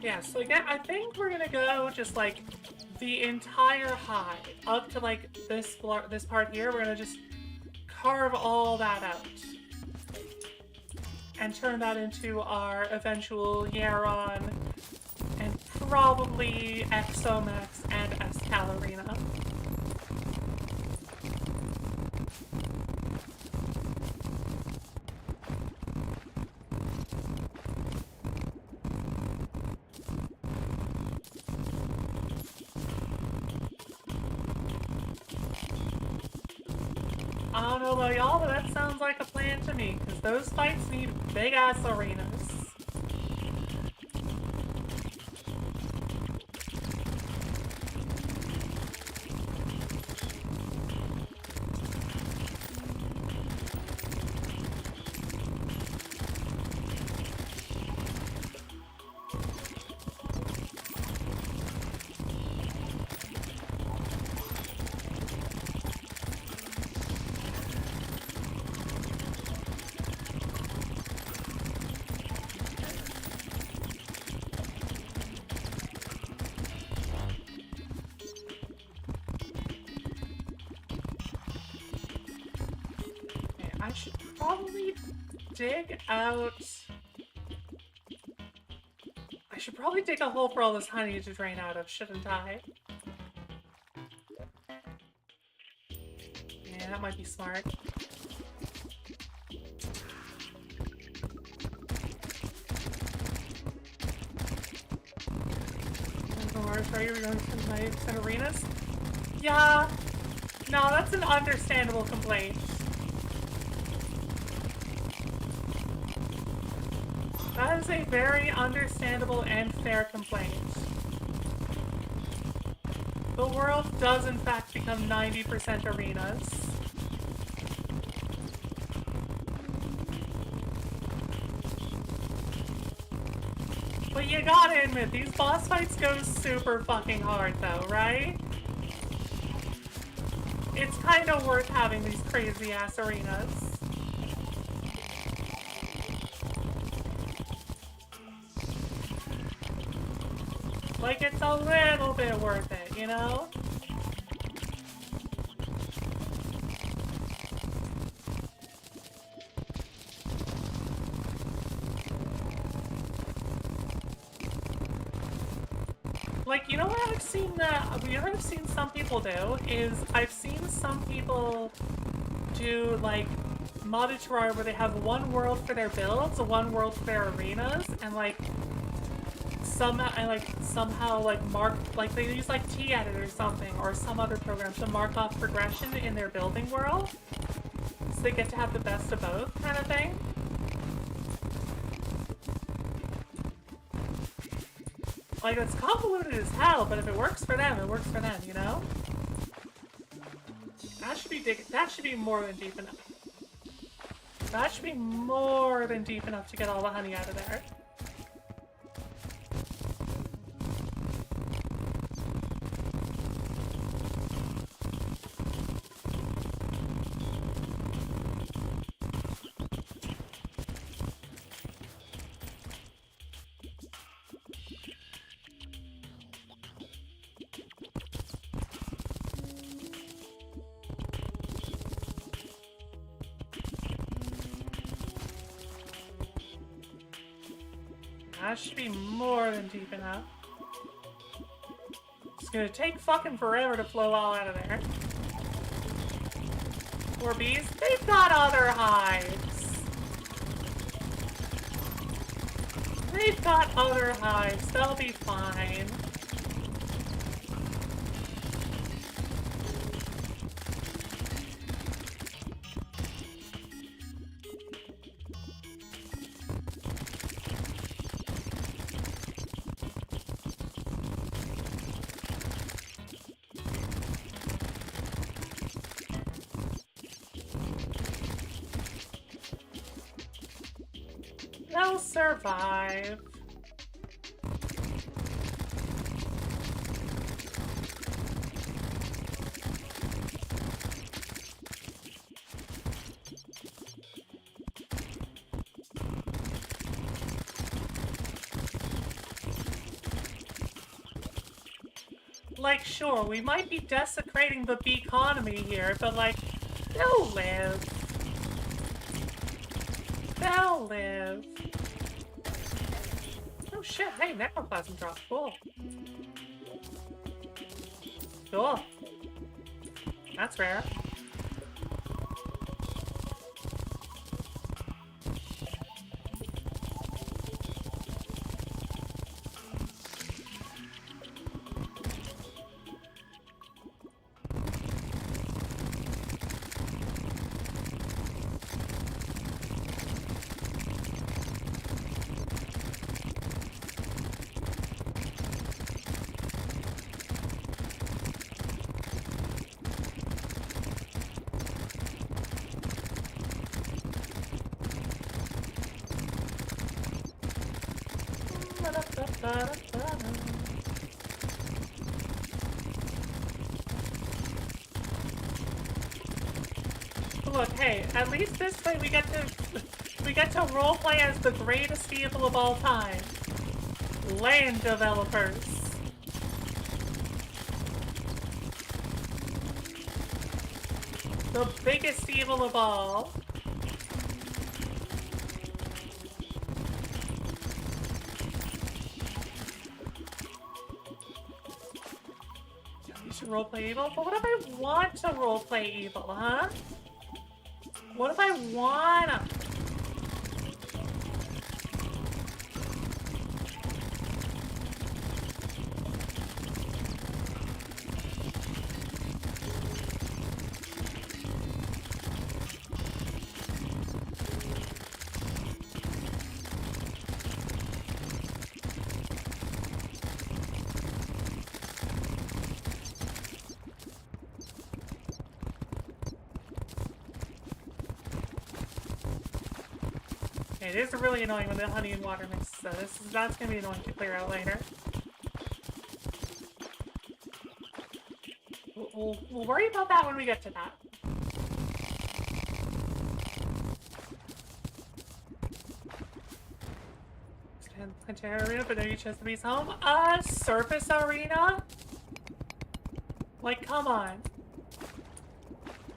Yeah, so again, I think we're gonna go just like the entire high up to like this part here. We're gonna just carve all that out and turn that into our eventual Yaron and probably Exomax and Escalarina. I don't know about y'all, but that sounds like a plan to me, because those fights need big-ass arenas. I should probably dig out... I should probably dig a hole for all this honey to drain out of, shouldn't I? Yeah, that might be smart. Are you going to my arenas? Yeah. No, that's an understandable complaint. That is a very understandable and fair complaint. The world does in fact become 90% arenas. But you gotta admit, these boss fights go super fucking hard though, right? It's kind of worth having these crazy ass arenas. Like, it's a little bit worth it, you know? Like, you know what I've seen some people do? Is I've seen some people do, like, modded Terraria where they have one world for their builds, one world for their arenas, and, like, somehow mark, like, they use, like, T-Edit or something, or some other program to mark off progression in their building world, so they get to have the best of both, kind of thing. Like, it's convoluted as hell, but if it works for them, it works for them, you know? That should be more than deep enough. That should be more than deep enough to get all the honey out of there. That should be more than deep enough. It's gonna take fucking forever to flow all out of there. Poor bees. They've got other hives. They've got other hives. They'll be fine. They'll survive. like, sure, we might be desecrating the economy here, but, like, they'll live. They'll live. Oh shit, hey, necroplasm drop. Cool. Cool. That's rare. Look, hey, at least this way we get to roleplay as the greatest evil of all time. Land developers. The biggest evil of all. You should roleplay evil? But what if I want to roleplay evil, huh? What if I wanna? It is really annoying when the honey and water mix, so that's gonna be annoying to clear out later. We'll worry about that when we get to that. Terraria, but now you chose the beast home. Surface arena? Like, come on.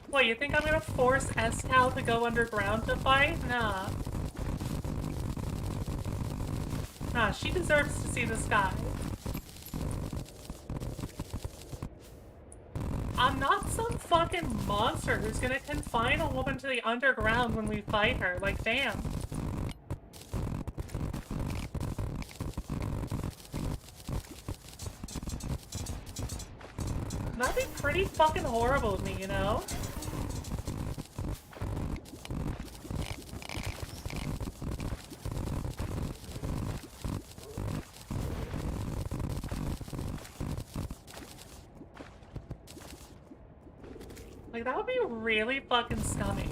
What, you think I'm gonna force Escal to go underground to fight? Nah. Nah, she deserves to see the sky. I'm not some fucking monster who's gonna confine a woman to the underground when we fight her. Like, damn. That'd be pretty fucking horrible of me, you know? Like, that would be really fucking scummy.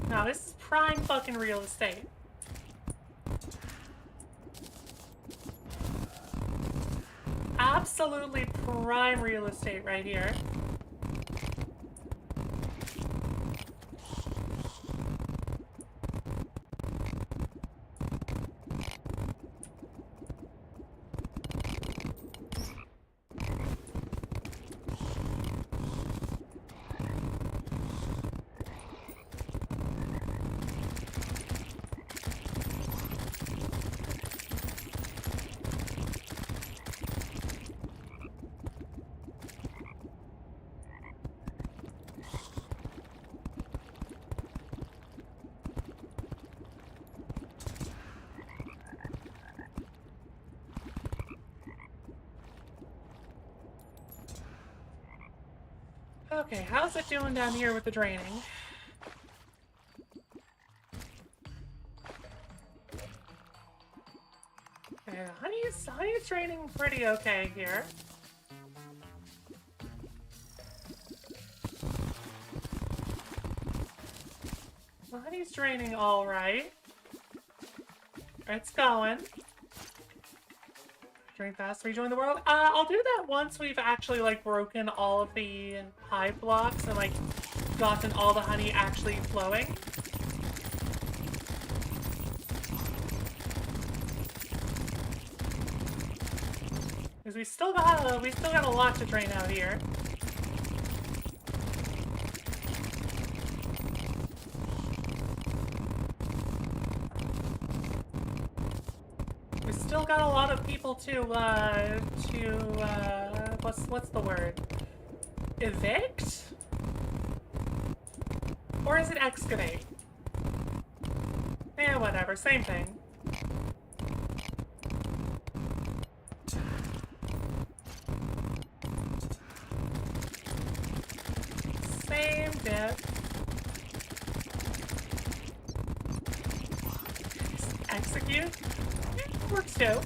Now, this is prime fucking real estate. Absolutely prime real estate right here. Okay, how's it doing down here with the draining? Okay, honey's draining pretty okay here. Honey's draining all right. It's going. Drain fast, rejoin the world. I'll do that once we've actually, like, broken all of the hive blocks and, like, gotten all the honey actually flowing. Because we still got a lot to drain out here. We still got a lot of people to what's the word? Evict? Or is it excavate? Yeah, whatever, same thing. Same dip. Execute? Yeah, works too.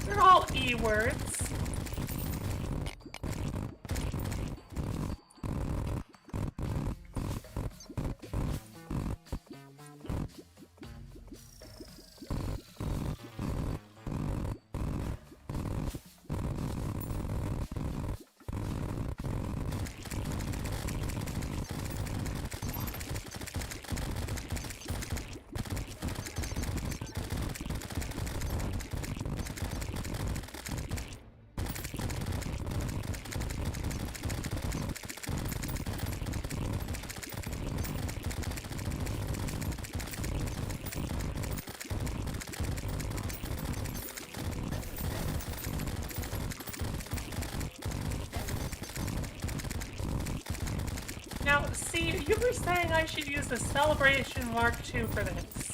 They're all E words. Now, see, you were saying I should use the Celebration Mark II for this.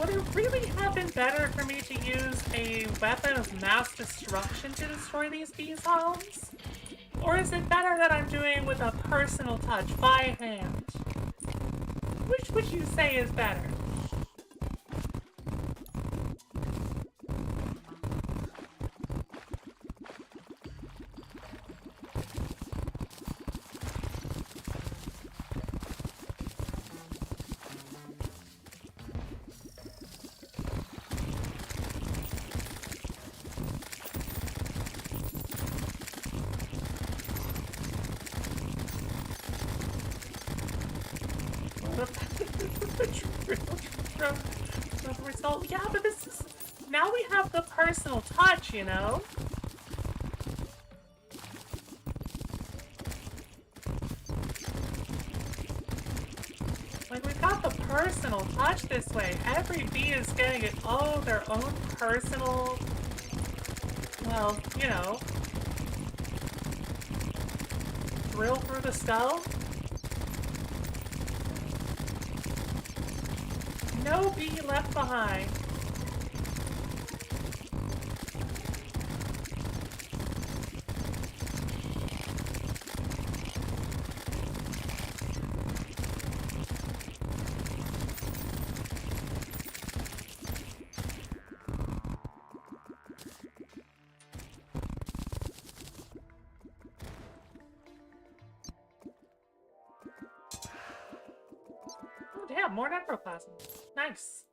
Would it really have been better for me to use a weapon of mass destruction to destroy these bees' homes? Or is it better that I'm doing it with a personal touch, by hand? Which would you say is better? Yeah, but this is... Now we have the personal touch, you know? Like, we've got the personal touch this way. Every bee is getting it, their own personal... Well, you know... drill through the skull? No bee left behind. Oh damn, more necroplasm. Nice.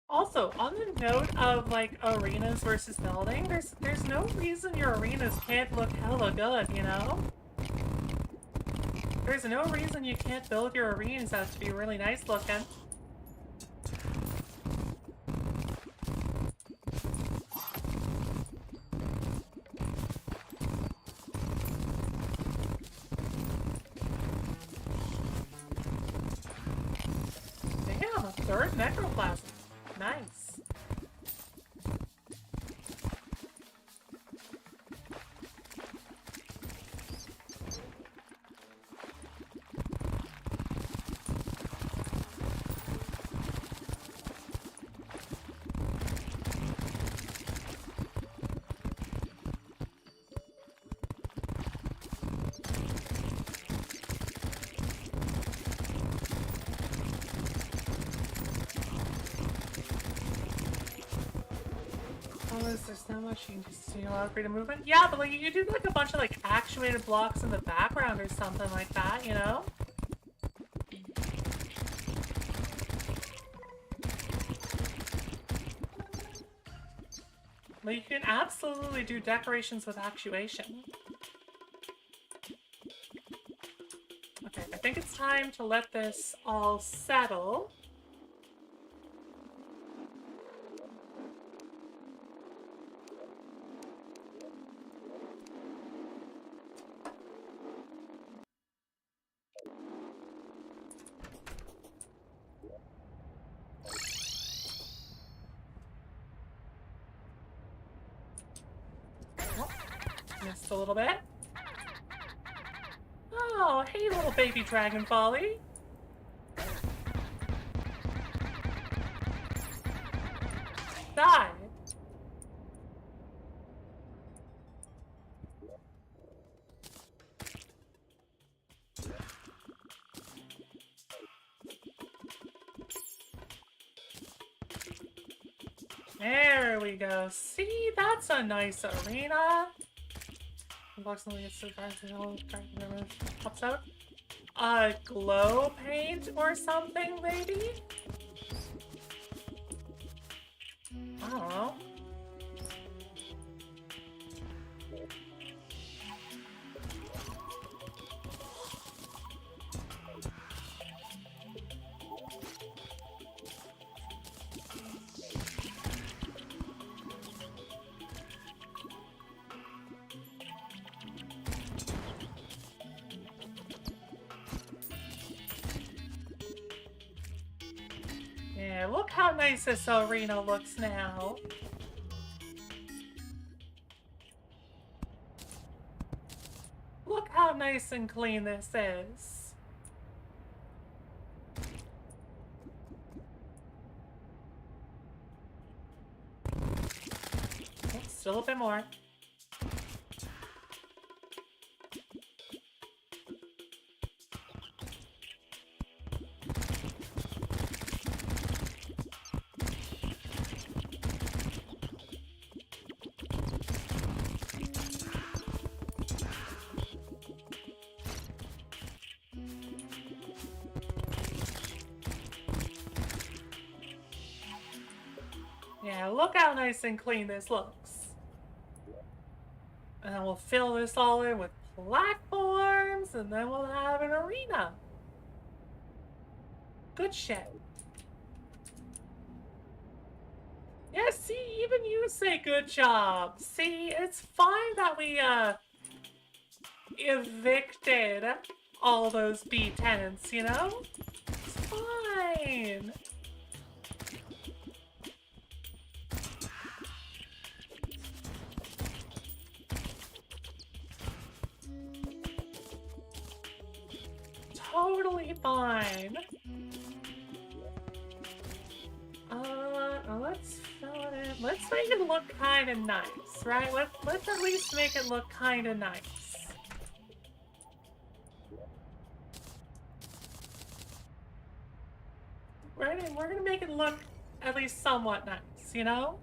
Also, on the note of like arenas versus building, there's no reason your arenas can't look hella good, you know? There's no reason you can't build your arenas out to be really nice looking. Damn, a third necroplasm. Nice. There's not much you can just see a lot of freedom movement. Yeah, but like you could do like a bunch of like actuated blocks in the background or something like that, you know? Like you can absolutely do decorations with actuation. Okay, I think it's time to let this all settle. Missed a little bit. Oh, hey, little baby dragon folly. Die. There we go. See, that's a nice arena. Unboxing gets so pops out. Glow paint or something, maybe? I don't know. Yeah, look how nice this arena looks now. Look how nice and clean this is. Oh, still a bit more. Yeah, look how nice and clean this looks. And then we'll fill this all in with platforms, and then we'll have an arena. Good shit. Yeah, see, even you say good job. See, it's fine that we, evicted all those B tenants, you know? It's fine. Totally fine. Let's fill it in. Let's make it look kind of nice, right? Let's at least make it look kind of nice. We're gonna make it look at least somewhat nice, you know?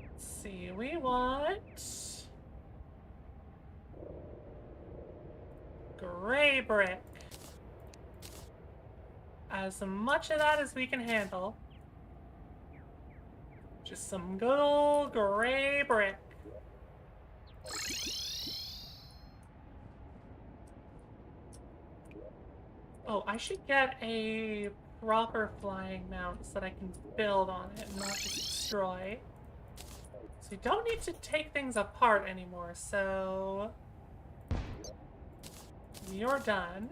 Let's see, we want gray brick. As much of that as we can handle. Just some good old gray brick. Oh, I should get a proper flying mount so that I can build on it and not just destroy. So you don't need to take things apart anymore, so you're done.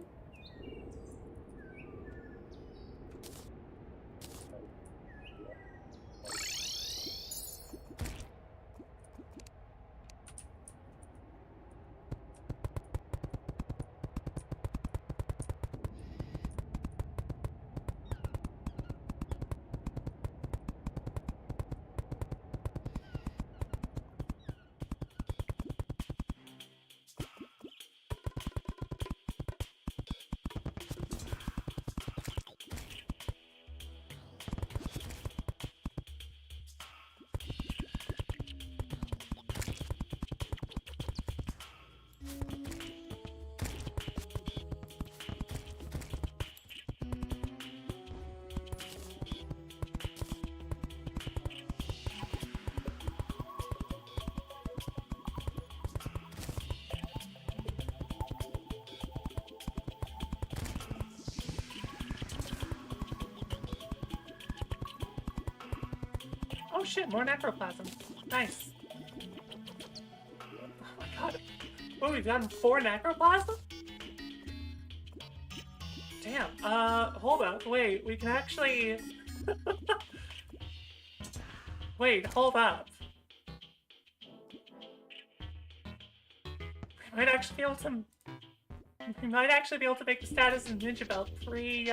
Oh shit, more necroplasm. Nice. Oh my god. Oh, we've gotten 4 necroplasm? Damn, hold up, wait, we can actually... Wait, hold up. We might actually be able to... We might actually be able to make the status in Ninja Belt free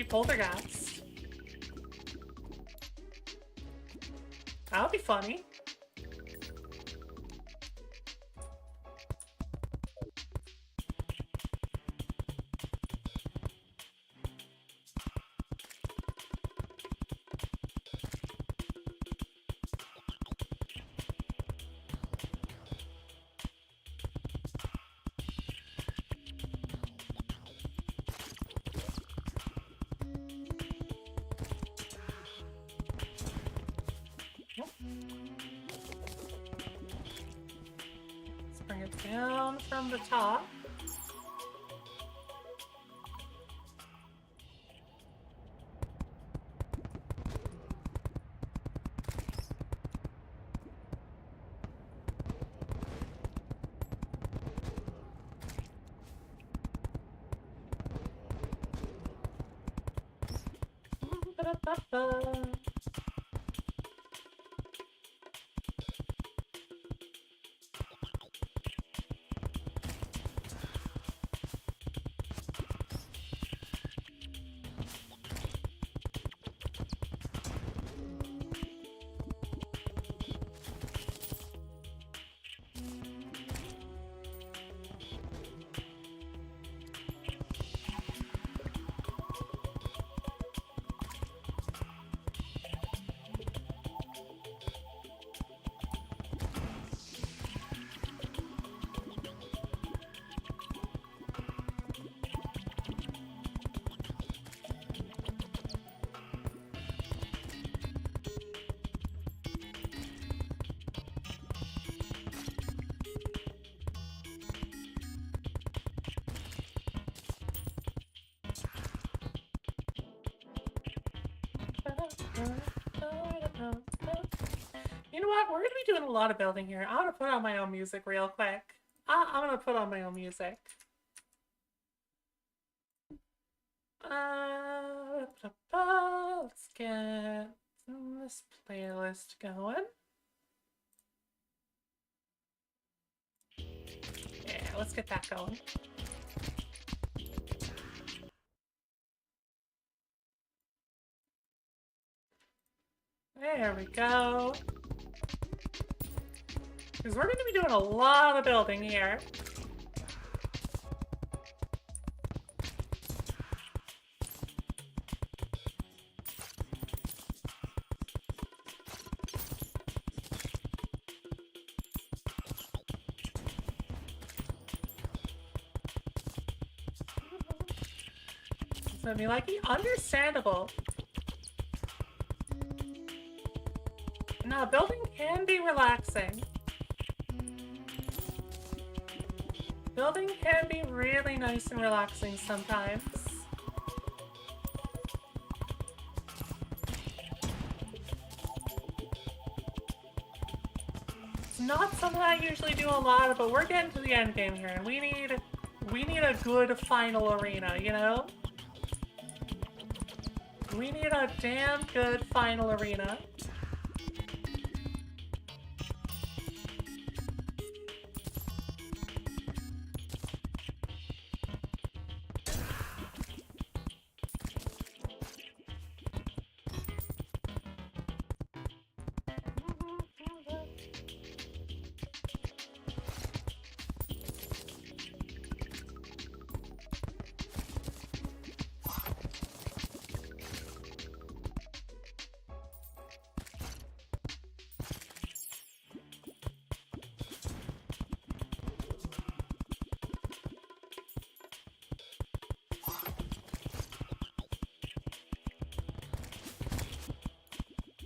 poltergeist. That would be funny. Let's bring it down from the top. Ba-da-ba-ba. You know what? We're gonna be doing a lot of building here. I'm gonna put on my own music real quick. I'm gonna put on my own music. Let's get this playlist going. Yeah, let's get that going. There we go. Because we're going to be doing a lot of building here. So, I mean, like, understandable. No, building can be relaxing. Building can be really nice and relaxing sometimes. It's not something I usually do a lot of, but we're getting to the end game here, and we need a good final arena, you know? We need a damn good final arena.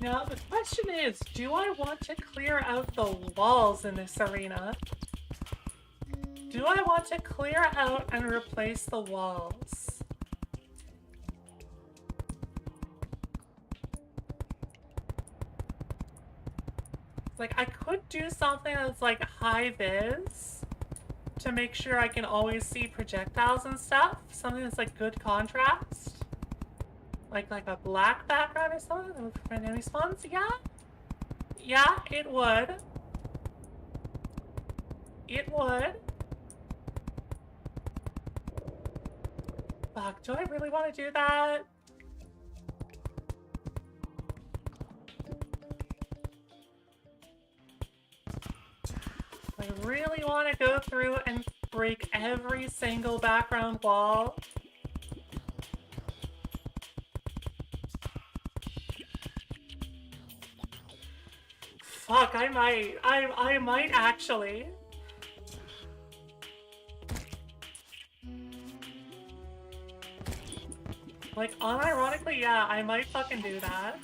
Now, the question is, do I want to clear out the walls in this arena? Do I want to clear out and replace the walls? Like, I could do something that's like high vis to make sure I can always see projectiles and stuff. Something that's like good contrast. Like a black background or something that would prevent enemy spawns? Yeah? Yeah, it would. It would. Fuck, do I really want to do that? I really want to go through and break every single background wall. Fuck, I might actually. Like, unironically, yeah, I might fucking do that.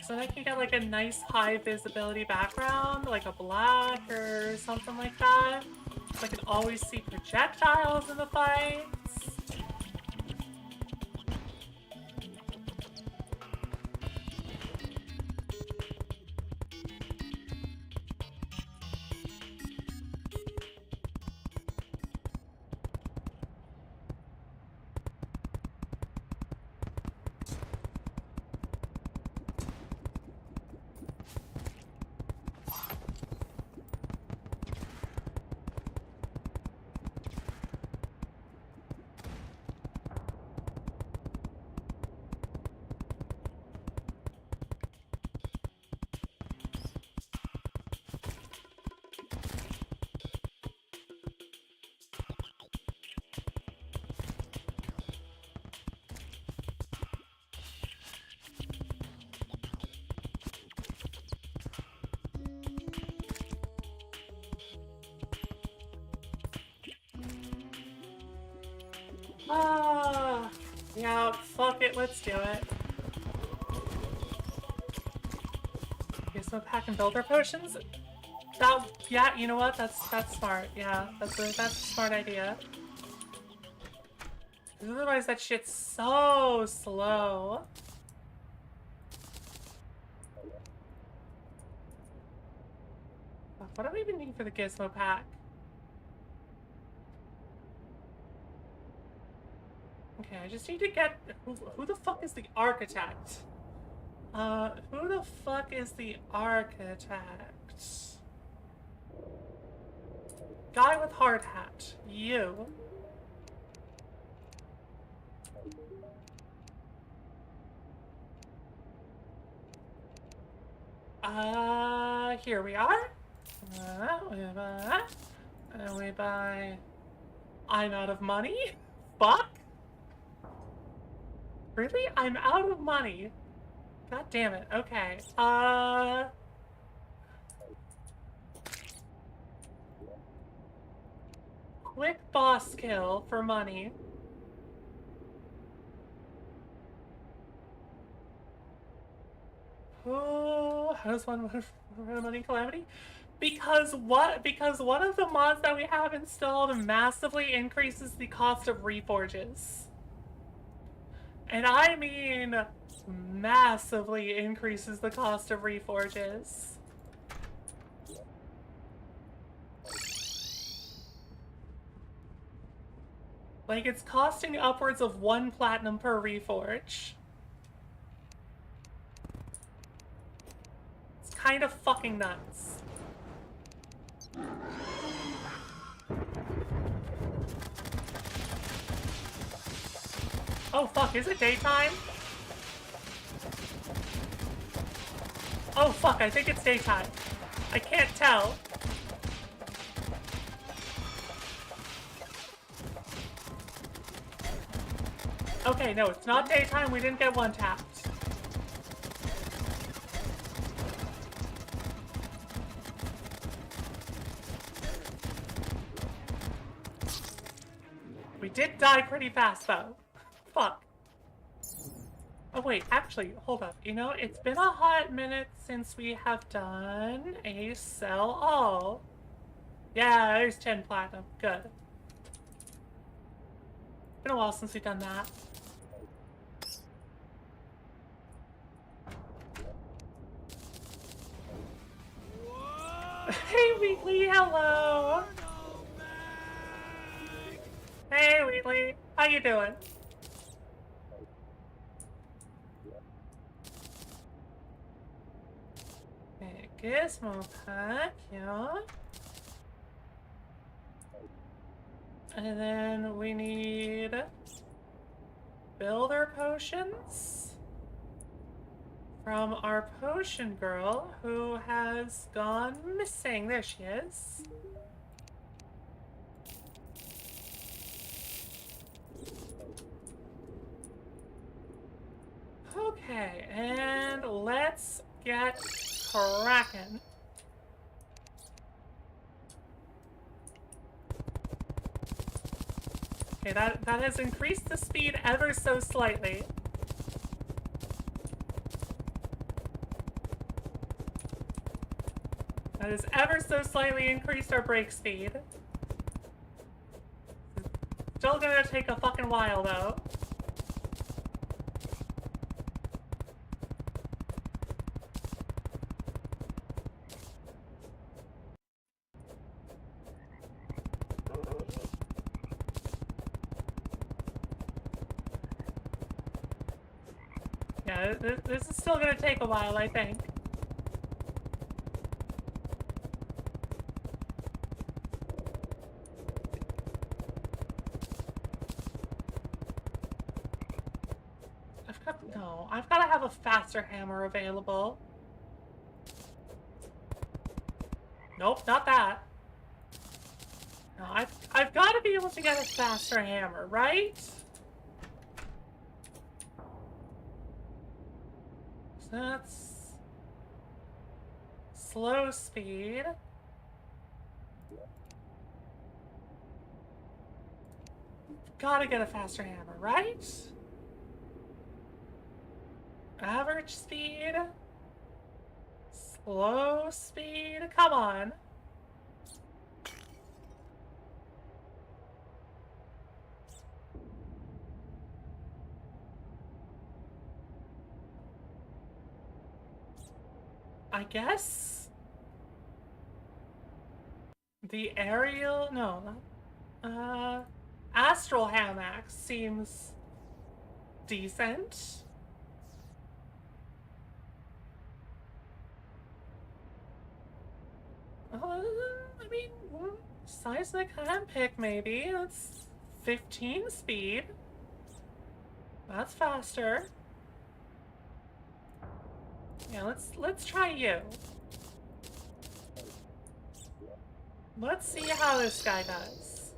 So I can get like a nice high visibility background, like a black or something like that. So I can always see projectiles in the fights. Yeah, fuck it, let's do it. Okay, so pack and builder potions? Yeah, you know what? That's smart. Yeah, that's a smart idea. Otherwise that shit's so slow. What do we even need for the gizmo pack? Okay, I just need to get... Who the fuck is the architect? Who the fuck is the architect? Guy with hard hat. You. Here we are. We buy... I'm out of money? Fuck? Really? I'm out of money. God damn it. Okay. Quick boss kill for money. Oh, how does one money calamity? Because what? Because one of the mods that we have installed massively increases the cost of reforges. And I mean massively increases the cost of reforges. Like, it's costing upwards of 1 platinum per reforge. It's kind of fucking nuts. Oh fuck, is it daytime? Oh fuck, I think it's daytime. I can't tell. Okay, no, it's not daytime. We didn't get one tapped. We did die pretty fast, though. Fuck. Oh, wait, actually, hold up. You know, it's been a hot minute since we have done a sell all. Yeah, there's 10 platinum. Good. Been a while since we've done that. Hey, Wheatley, hello! Hey, Wheatley, how you doing? Okay, gizmo pack, yeah. And then we need builder potions from our potion girl who has gone missing. There she is. Okay, and let's get cracking. Okay, that has increased the speed ever so slightly. That has ever so slightly increased our break speed. Still gonna take a fucking while, though. Yeah, this is still gonna take a while, I think. I've got to have a faster hammer available. Nope, not that. No, I've got to be able to get a faster hammer, right? So that's slow speed. Gotta get a faster hammer, right? Average speed. Slow speed. Come on. I guess the aerial, no, astral hammock seems decent. I mean, seismic handpick maybe. That's 15 speed. That's faster. Yeah, let's try you. Let's see how this guy does.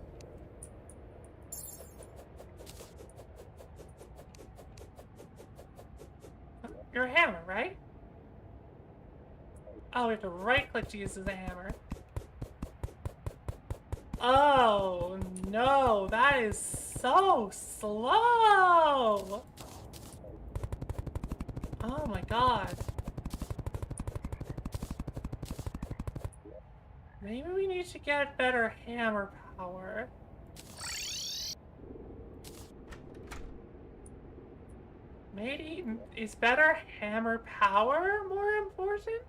You're a hammer, right? Oh, we have to right-click to use as a hammer. Oh, no, that is so slow! Oh my god. Maybe we need to get better hammer power. Maybe, is better hammer power more important?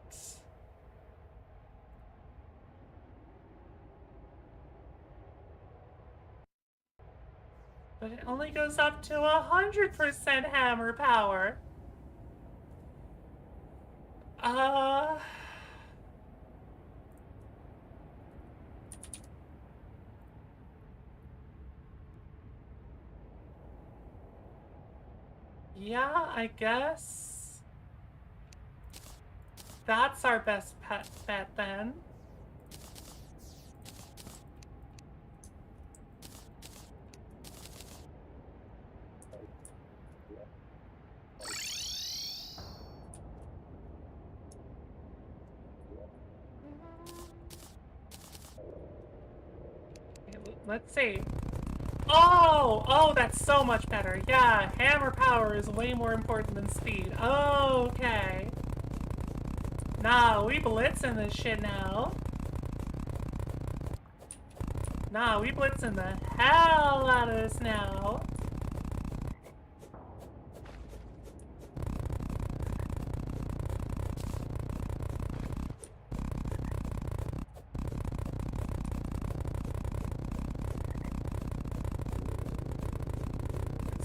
But it only goes up to 100% hammer power. Yeah, I guess that's our best bet then. Okay, let's see. Oh, that's so much better. Yeah, hammer power is way more important than speed. Okay. Nah, we blitzing this shit now. Nah, we blitzing the hell out of this now.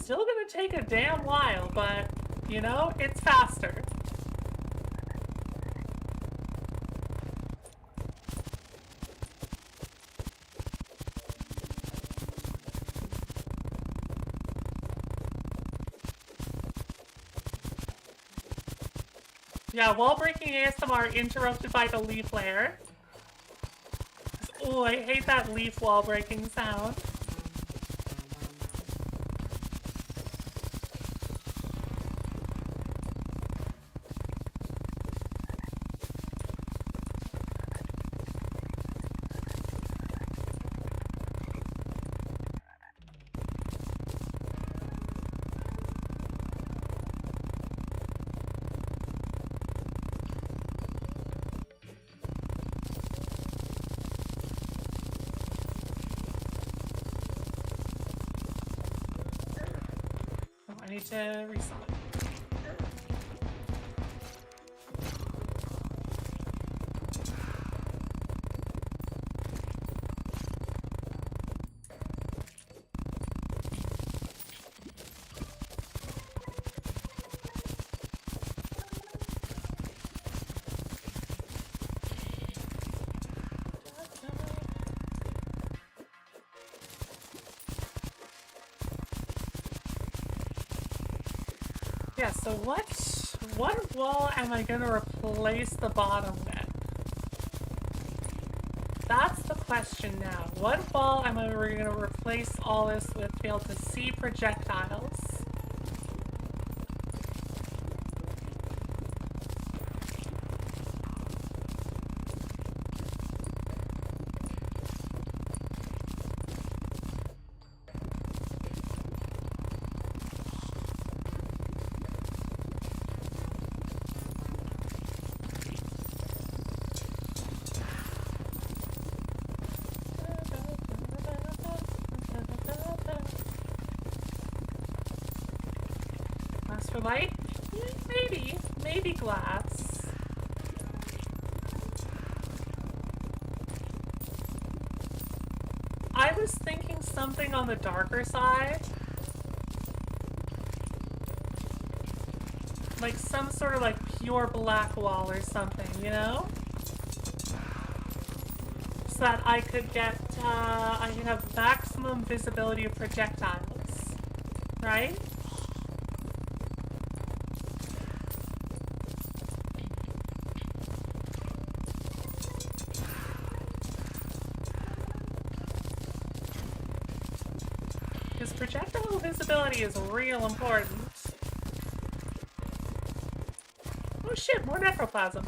Still gonna take a damn while, but, you know, it's faster. Yeah, wall breaking ASMR interrupted by the leaf layer. Oh, I hate that leaf wall breaking sound. I need to reset it. Yeah, so what wall am I gonna replace the bottom with? That's the question now. What wall am I gonna replace all this with to be able to see projectiles? For light? Maybe glass. I was thinking something on the darker side. Like some sort of like pure black wall or something, you know? So that I could get, I could have maximum visibility of projectiles, right? Because projectile visibility is real important. Oh shit, more necroplasm.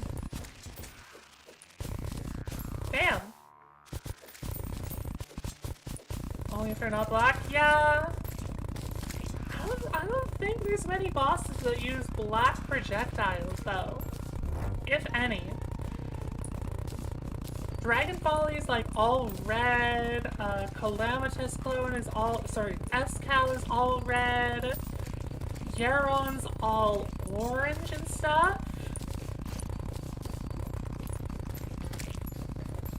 Damn. Only if they're not black? Yeah. I don't think there's many bosses that use black projectiles, though. If any. Dragon Folly is like all red, Calamitous Clone is all, sorry, Escal is all red, Yaron's all orange and stuff.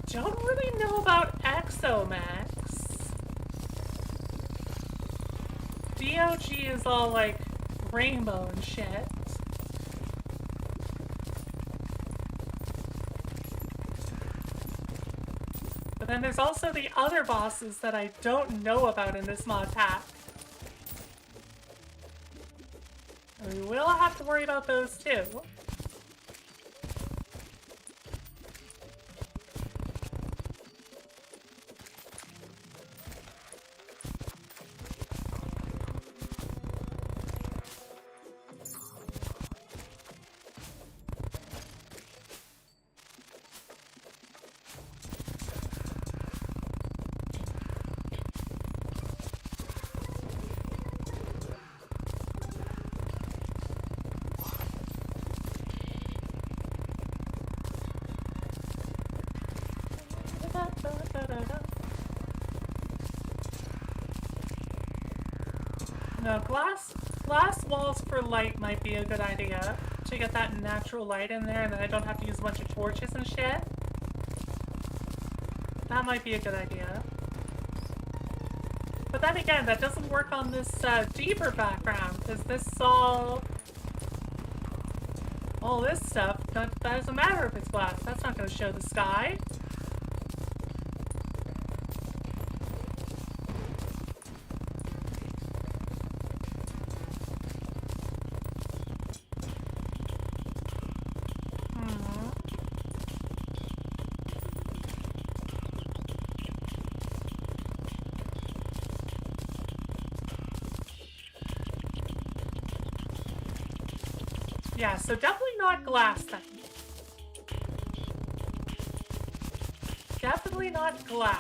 Don't really know about Exomax. DOG is all like rainbow and shit. But then there's also the other bosses that I don't know about in this mod pack. And we will have to worry about those too. No, glass walls for light might be a good idea. To get that natural light in there and then I don't have to use a bunch of torches and shit. That might be a good idea. But then again, that doesn't work on this deeper background, because this is all this stuff, that doesn't matter if it's glass. That's not going to show the sky. Yeah, so definitely not glass then. Definitely not glass.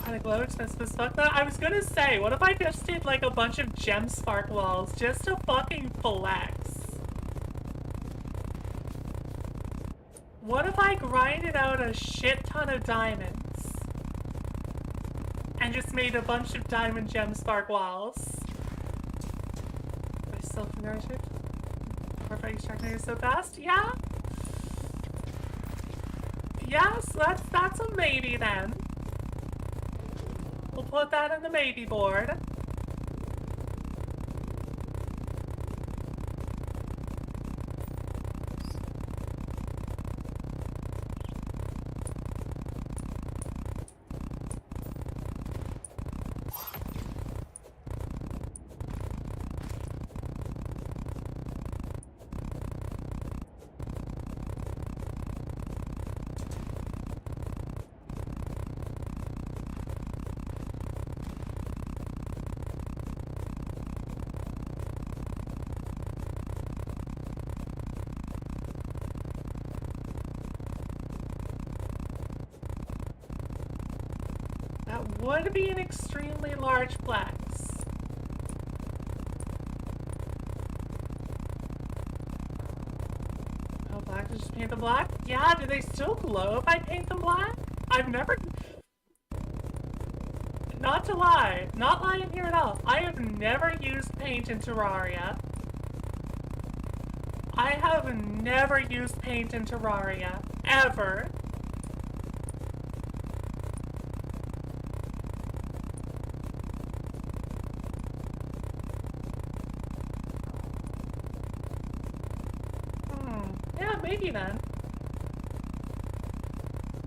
Kind of glow expensive as fuck. I was gonna say, what if I just did like a bunch of gem spark walls just to fucking flex? What if I grinded out a shit ton of diamonds and just made a bunch of diamond gem spark walls? I still can nourish it. Or if I extract it so fast? Yeah? Yeah, so that's a maybe then. We'll put that in the maybe board. That would be an extremely large flex. Oh, black, just paint them black? Yeah, do they still glow if I paint them black? I've never... Not to lie, not lying here at all. I have never used paint in Terraria. I have never used paint in Terraria. Ever. Yeah, maybe then.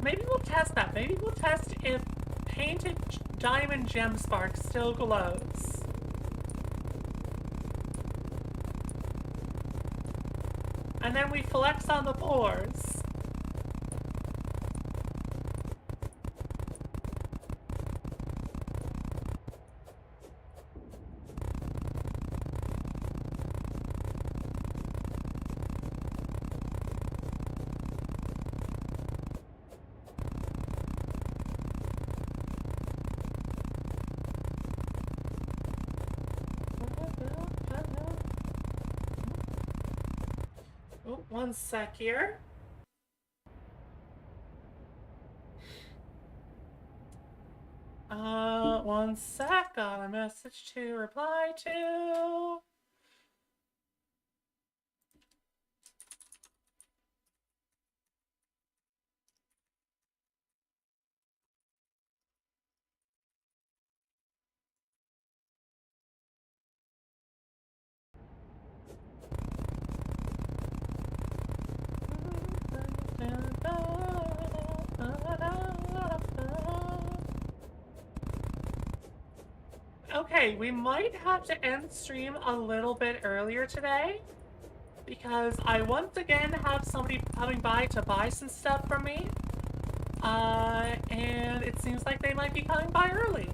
Maybe we'll test that. Maybe we'll test if painted diamond gem spark still glows. And then we flex on the pores. Oh, one sec here. One sec. Got a message to reply to. Okay, we might have to end stream a little bit earlier today because I once again have somebody coming by to buy some stuff from me. And it seems like they might be coming by early.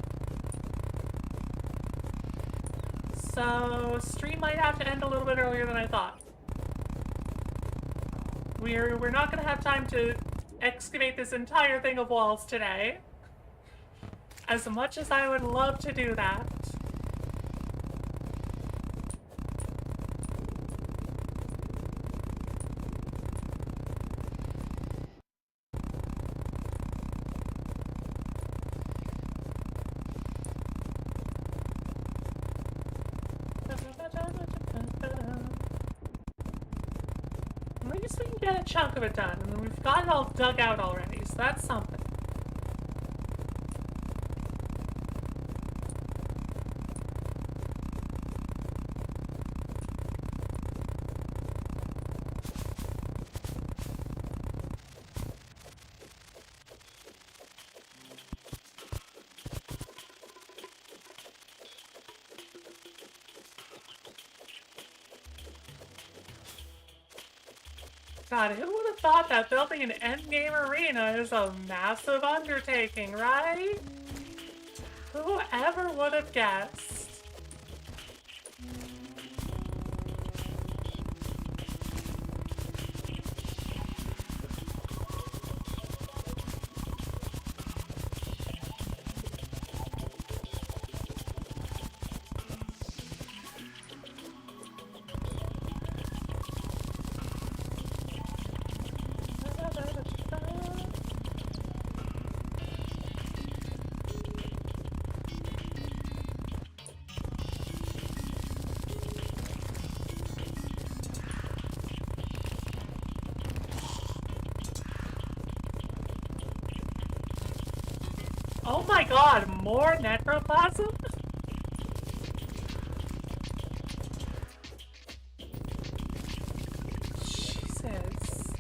So, stream might have to end a little bit earlier than I thought. We're not gonna have time to excavate this entire thing of walls today. As much as I would love to do that. At least we can get a chunk of it done, and we've got it all dug out already, so that's something. God, who would have thought that building an endgame arena is a massive undertaking, right? Whoever would have guessed? Oh my god, more necroplasm? Jesus.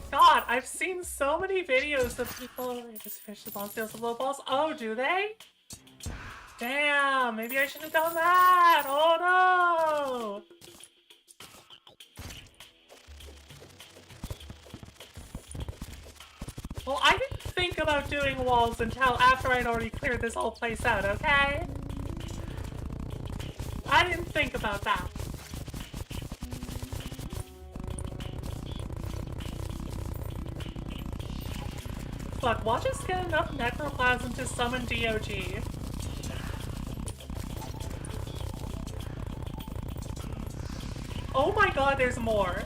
God, I've seen so many videos of people just fish the balls, steals the low balls. Oh, do they? Damn, maybe I should have done that. Oh no! Well, I didn't think about doing walls until after I'd already cleared this whole place out, okay? I didn't think about that. fuck? Watch us get enough necroplasm to summon DOG. Oh my god, there's more.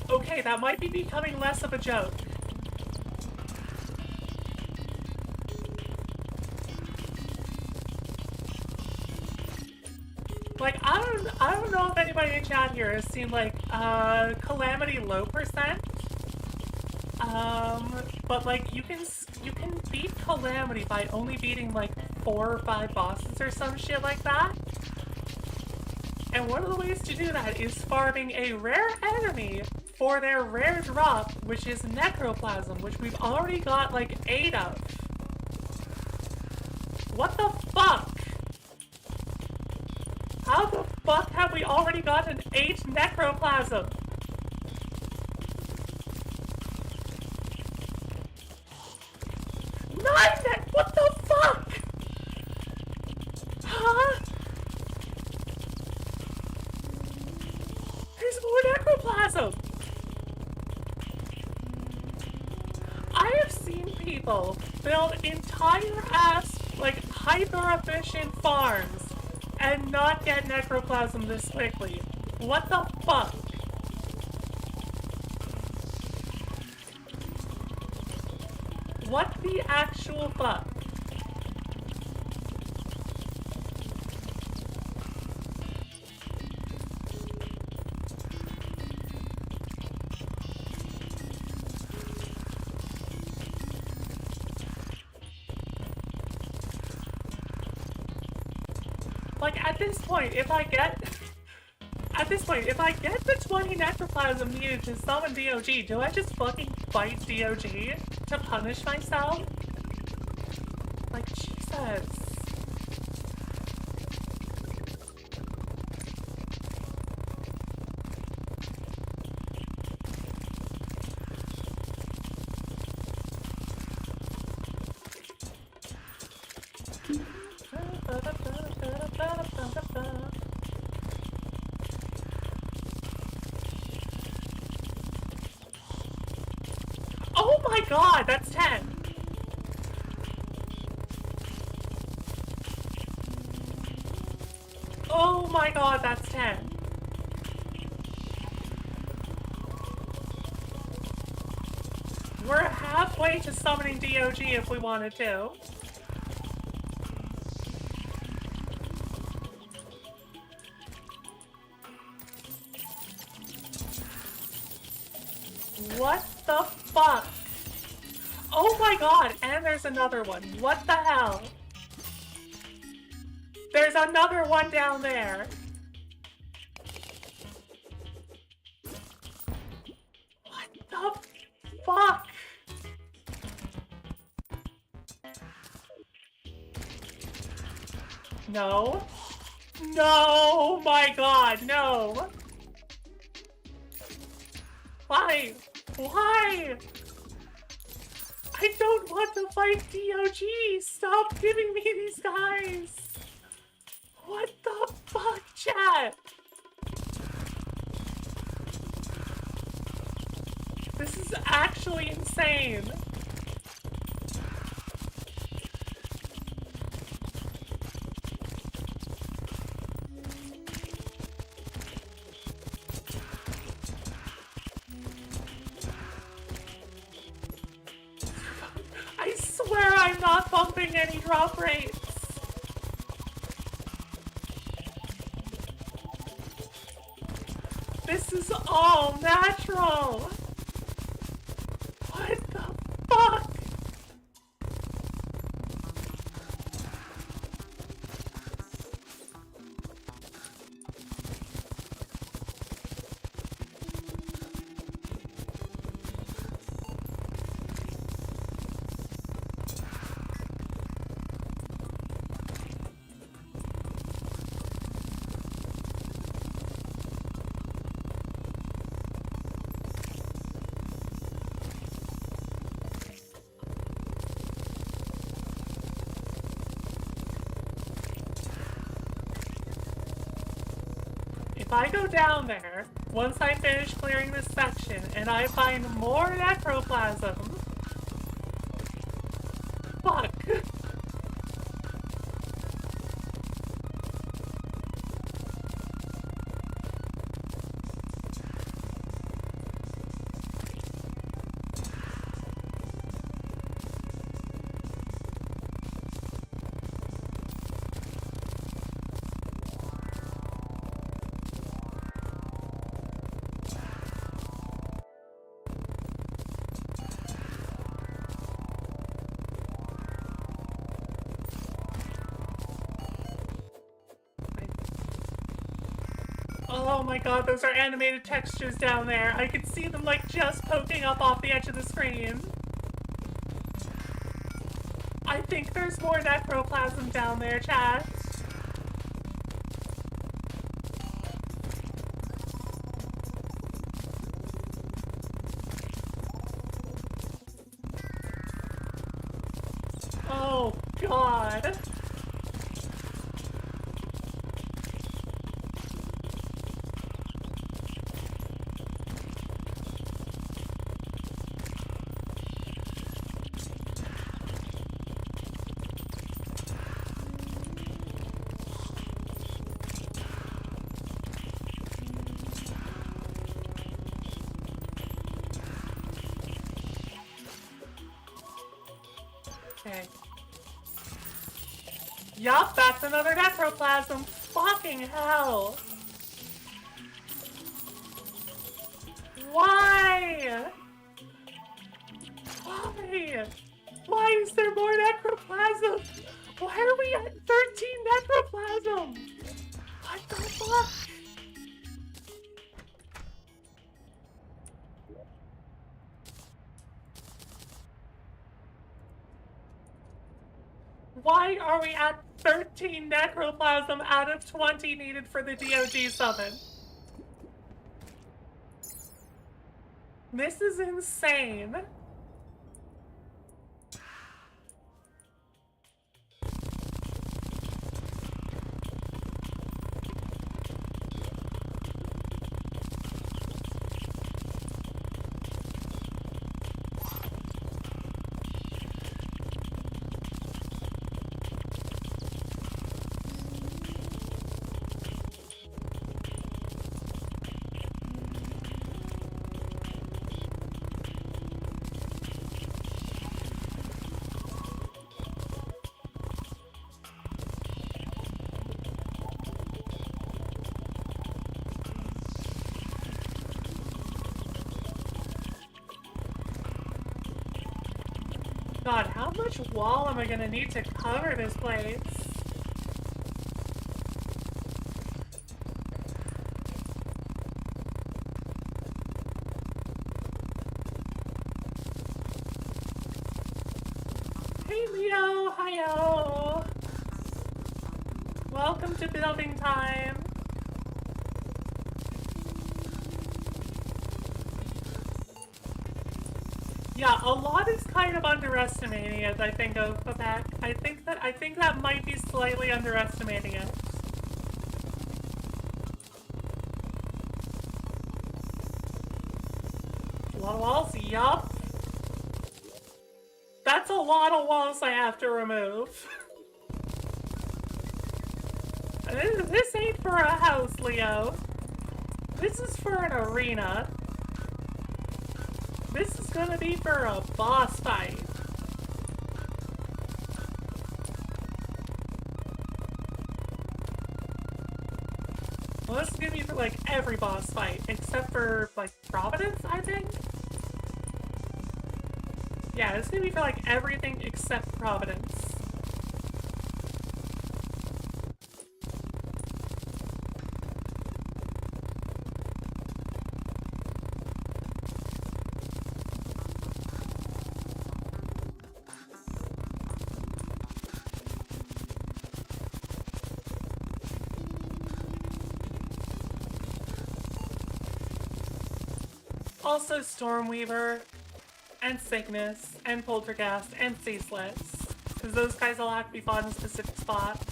Okay, that might be becoming less of a joke. Like, I don't know if anybody in chat here has seen, like, Calamity low percent. But, like, you can beat Calamity by only beating, like, 4 or 5 bosses or some shit like that. And one of the ways to do that is farming a rare enemy for their rare drop, which is Necroplasm, which we've already got, like, 8 of. What the fuck? How the fuck have we already gotten 8 Necroplasm? What the fuck? Huh? There's more necroplasm! I have seen people build entire ass, like, hyper-efficient farms and not get necroplasm this quickly. What the fuck? What the actual fuck? Like, at this point, if I get the 20 necroplasm needed to summon DOG, do I just fucking fight DOG to punish myself? Like, Jesus. Oh my god, that's 10! Oh my god, that's 10. We're halfway to summoning DOG if we wanted to. What the fuck? Oh my god, and there's another one. What the hell? There's another one down there. What the fuck? No. No, my god, no. Why? Why? I don't want to fight DOG! Stop giving me these guys! What the fuck, chat? This is actually insane. I swear I'm not bumping any drop rates. This is all natural. What the fuck? if I go down there, once I finish clearing this section, and I find more necroplasm... Fuck. Oh my god, those are animated textures down there. I can see them like just poking up off the edge of the screen. I think there's more necroplasm down there, chat. Oh god. Okay. Yup, that's another necroplasm. Fucking hell. Why? Why? Why is there more necroplasm? Why are we at 13 necroplasm? What the fuck? Why are we at 13 necroplasm out of 20 needed for the DOG summon? This is insane. God, how much wall am I gonna need to cover this place? Hey Leo, hiyo! Welcome to building time. Yeah, a lot is kind of underestimating it, I think, of that. I think that might be slightly underestimating it. A lot of walls? Yup. That's a lot of walls I have to remove. This ain't for a house, Leo. This is for an arena. This is gonna be for a boss fight. Well, this is gonna be for, like, every boss fight, except for, like, Providence, I think? Yeah, this is gonna be for, like, everything except Providence. Also Stormweaver, and Sickness, and Poltergeist, and Ceaseless. Because those guys all have to be fought in specific spots.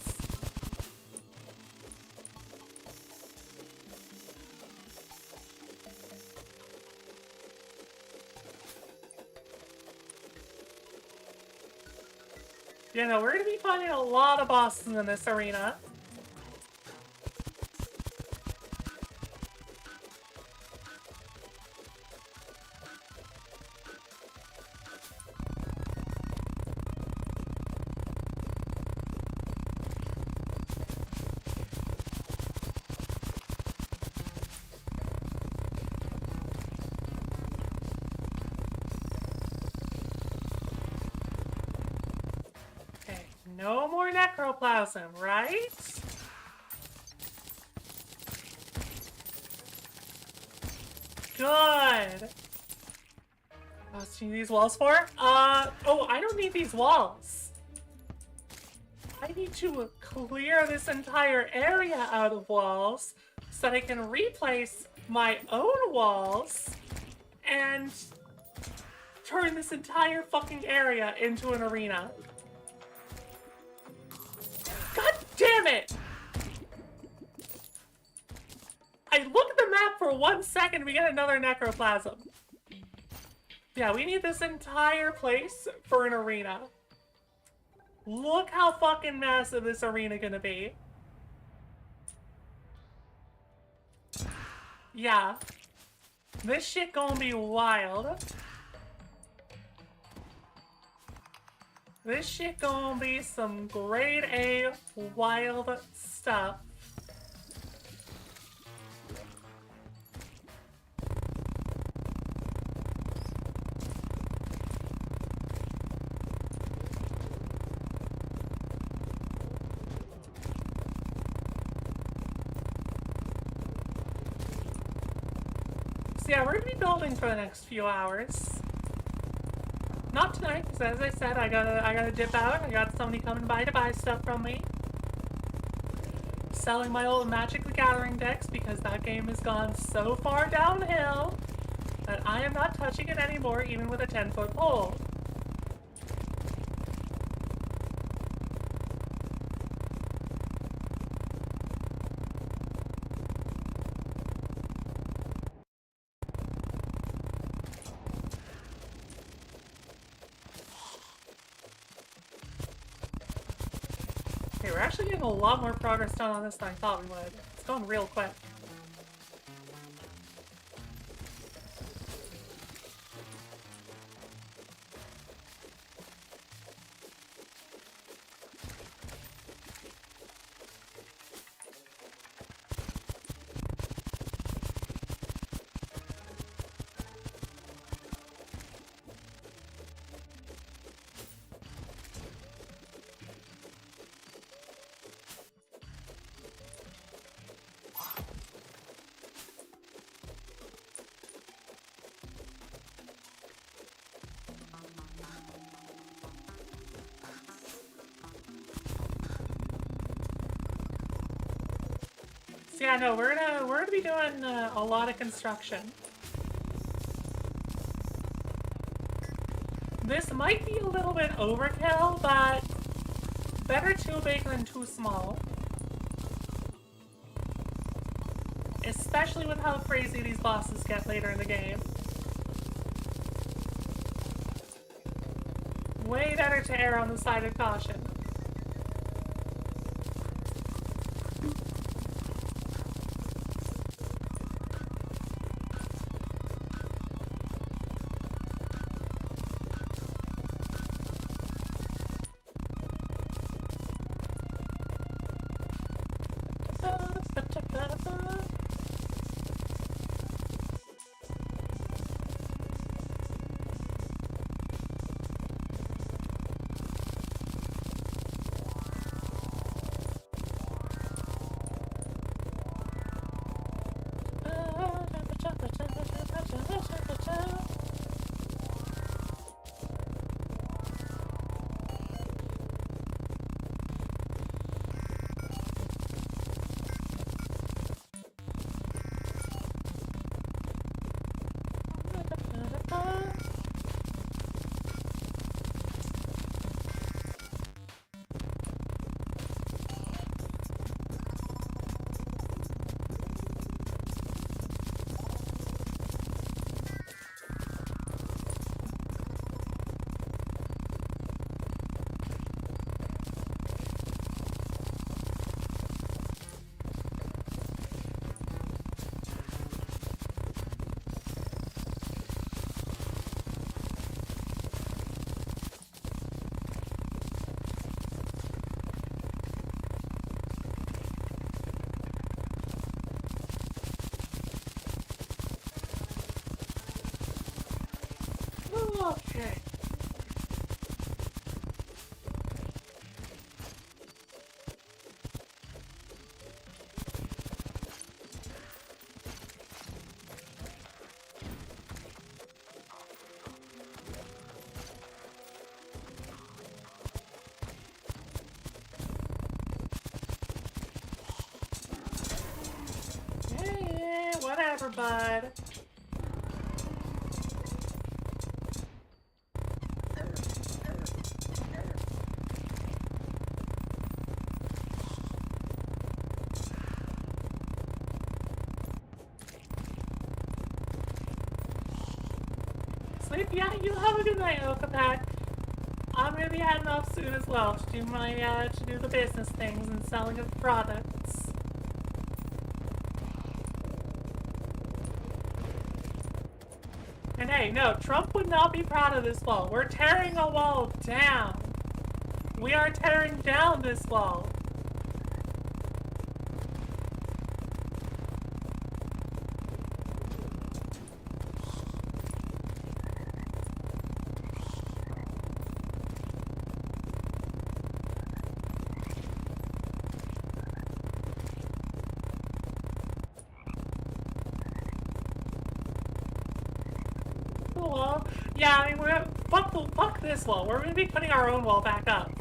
You know, we're gonna be fighting a lot of bosses in this arena. No more necroplasm, right? Good. What do you need these walls for? Oh, I don't need these walls. I need to clear this entire area out of walls so that I can replace my own walls and turn this entire fucking area into an arena. God damn it! I look at the map for 1 second, we get another necroplasm. Yeah, we need this entire place for an arena. Look how fucking massive this arena gonna be. Yeah. This shit gonna be wild. This shit gonna be some grade A wild stuff. So yeah, we're gonna be building for the next few hours. Not tonight, because as I said, I gotta dip out. I got somebody coming by to buy stuff from me. Selling my old Magic the Gathering decks because that game has gone so far downhill that I am not touching it anymore, even with a 10-foot pole. Okay, we're actually getting a lot more progress done on this than I thought we would. It's going real quick. So yeah, no, we're gonna be doing a lot of construction. This might be a little bit overkill, but better too big than too small. Especially with how crazy these bosses get later in the game. Way better to err on the side of caution. bud. Sleep, yeah, you have a good night, Okapak. I'm gonna be heading off soon as well to do my, to do the business things and selling of products. And hey, no, Trump would not be proud of this wall. We're tearing a wall down. We are tearing down this wall. Wall. Yeah, I mean, we're fuck this wall. We're gonna be putting our own wall back up.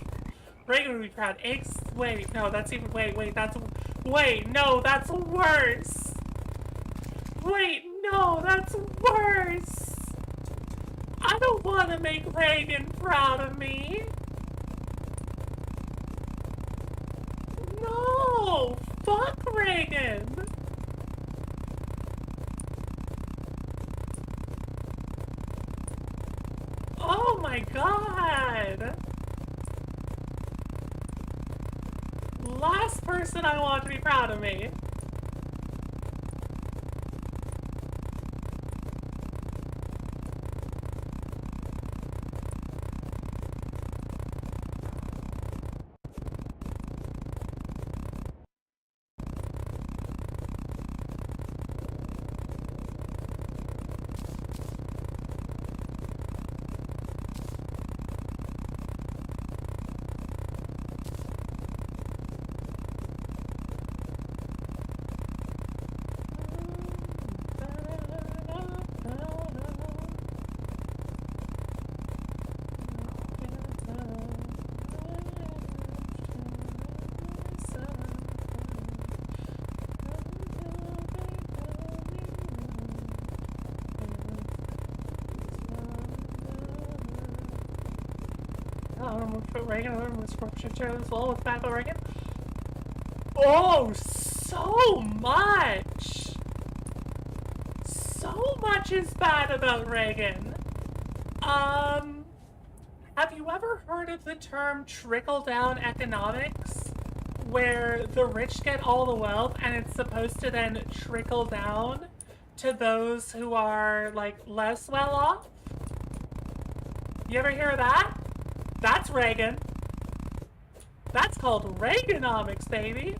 Reagan would be proud. Wait, no, that's even, wait, no, that's worse. Wait, no, that's worse. I don't want to make Reagan proud of me. No, fuck Reagan. Oh my god! Last person I want to be proud of me. I'm gonna put Reagan, I'm gonna scripture as well with Battle Reagan. Oh, so much! So much is bad about Reagan. Have you ever heard of the term trickle-down economics? Where the rich get all the wealth and it's supposed to then trickle down to those who are, like, less well off? You ever hear of that? That's Reagan. That's called Reaganomics, baby.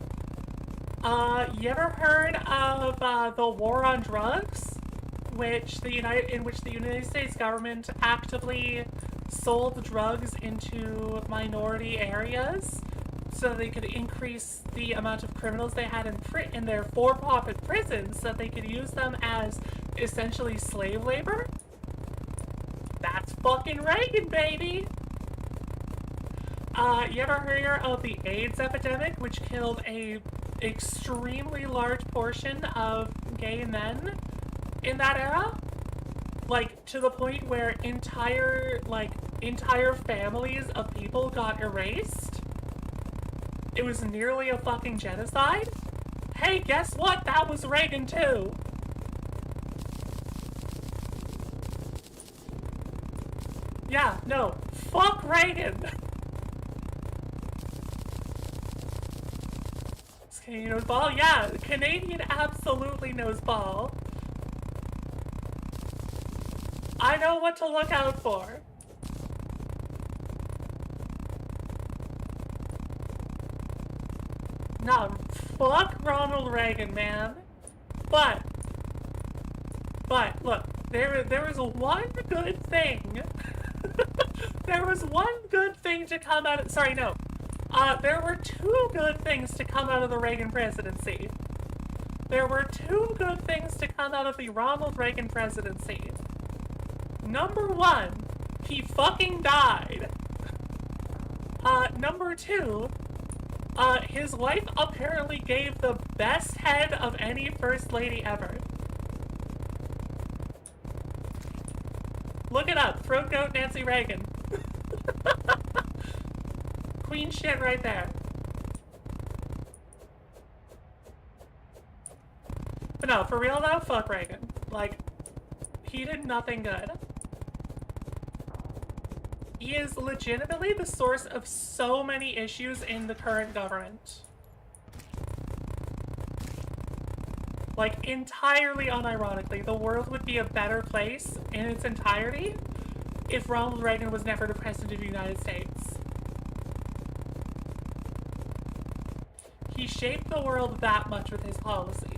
You ever heard of the war on drugs, in which the United States government actively sold drugs into minority areas so they could increase the amount of criminals they had in their for-profit prisons so they could use them as essentially slave labor? That's fucking Reagan, baby! You ever hear of the AIDS epidemic, which killed a extremely large portion of gay men in that era? Like, to the point where entire families of people got erased? It was nearly a fucking genocide? Hey, guess what? That was Reagan too! Yeah, no. Fuck Reagan! Canadian knows ball? Yeah, Canadian absolutely knows ball. I know what to look out for. Nah, fuck Ronald Reagan, man. But, look, there was one good thing. There was one good thing to come out of, sorry, no. There were two good things to come out of the Reagan presidency. There were two good things to come out of the Ronald Reagan presidency. Number one, he fucking died. Number two, his wife apparently gave the best head of any first lady ever. Look it up. Throat goat Nancy Reagan. Queen shit right there. But no, for real though, fuck Reagan. Like, he did nothing good. He is legitimately the source of so many issues in the current government. Like, entirely unironically, the world would be a better place in its entirety if Ronald Reagan was never the president of the United States. He shaped the world that much with his policies.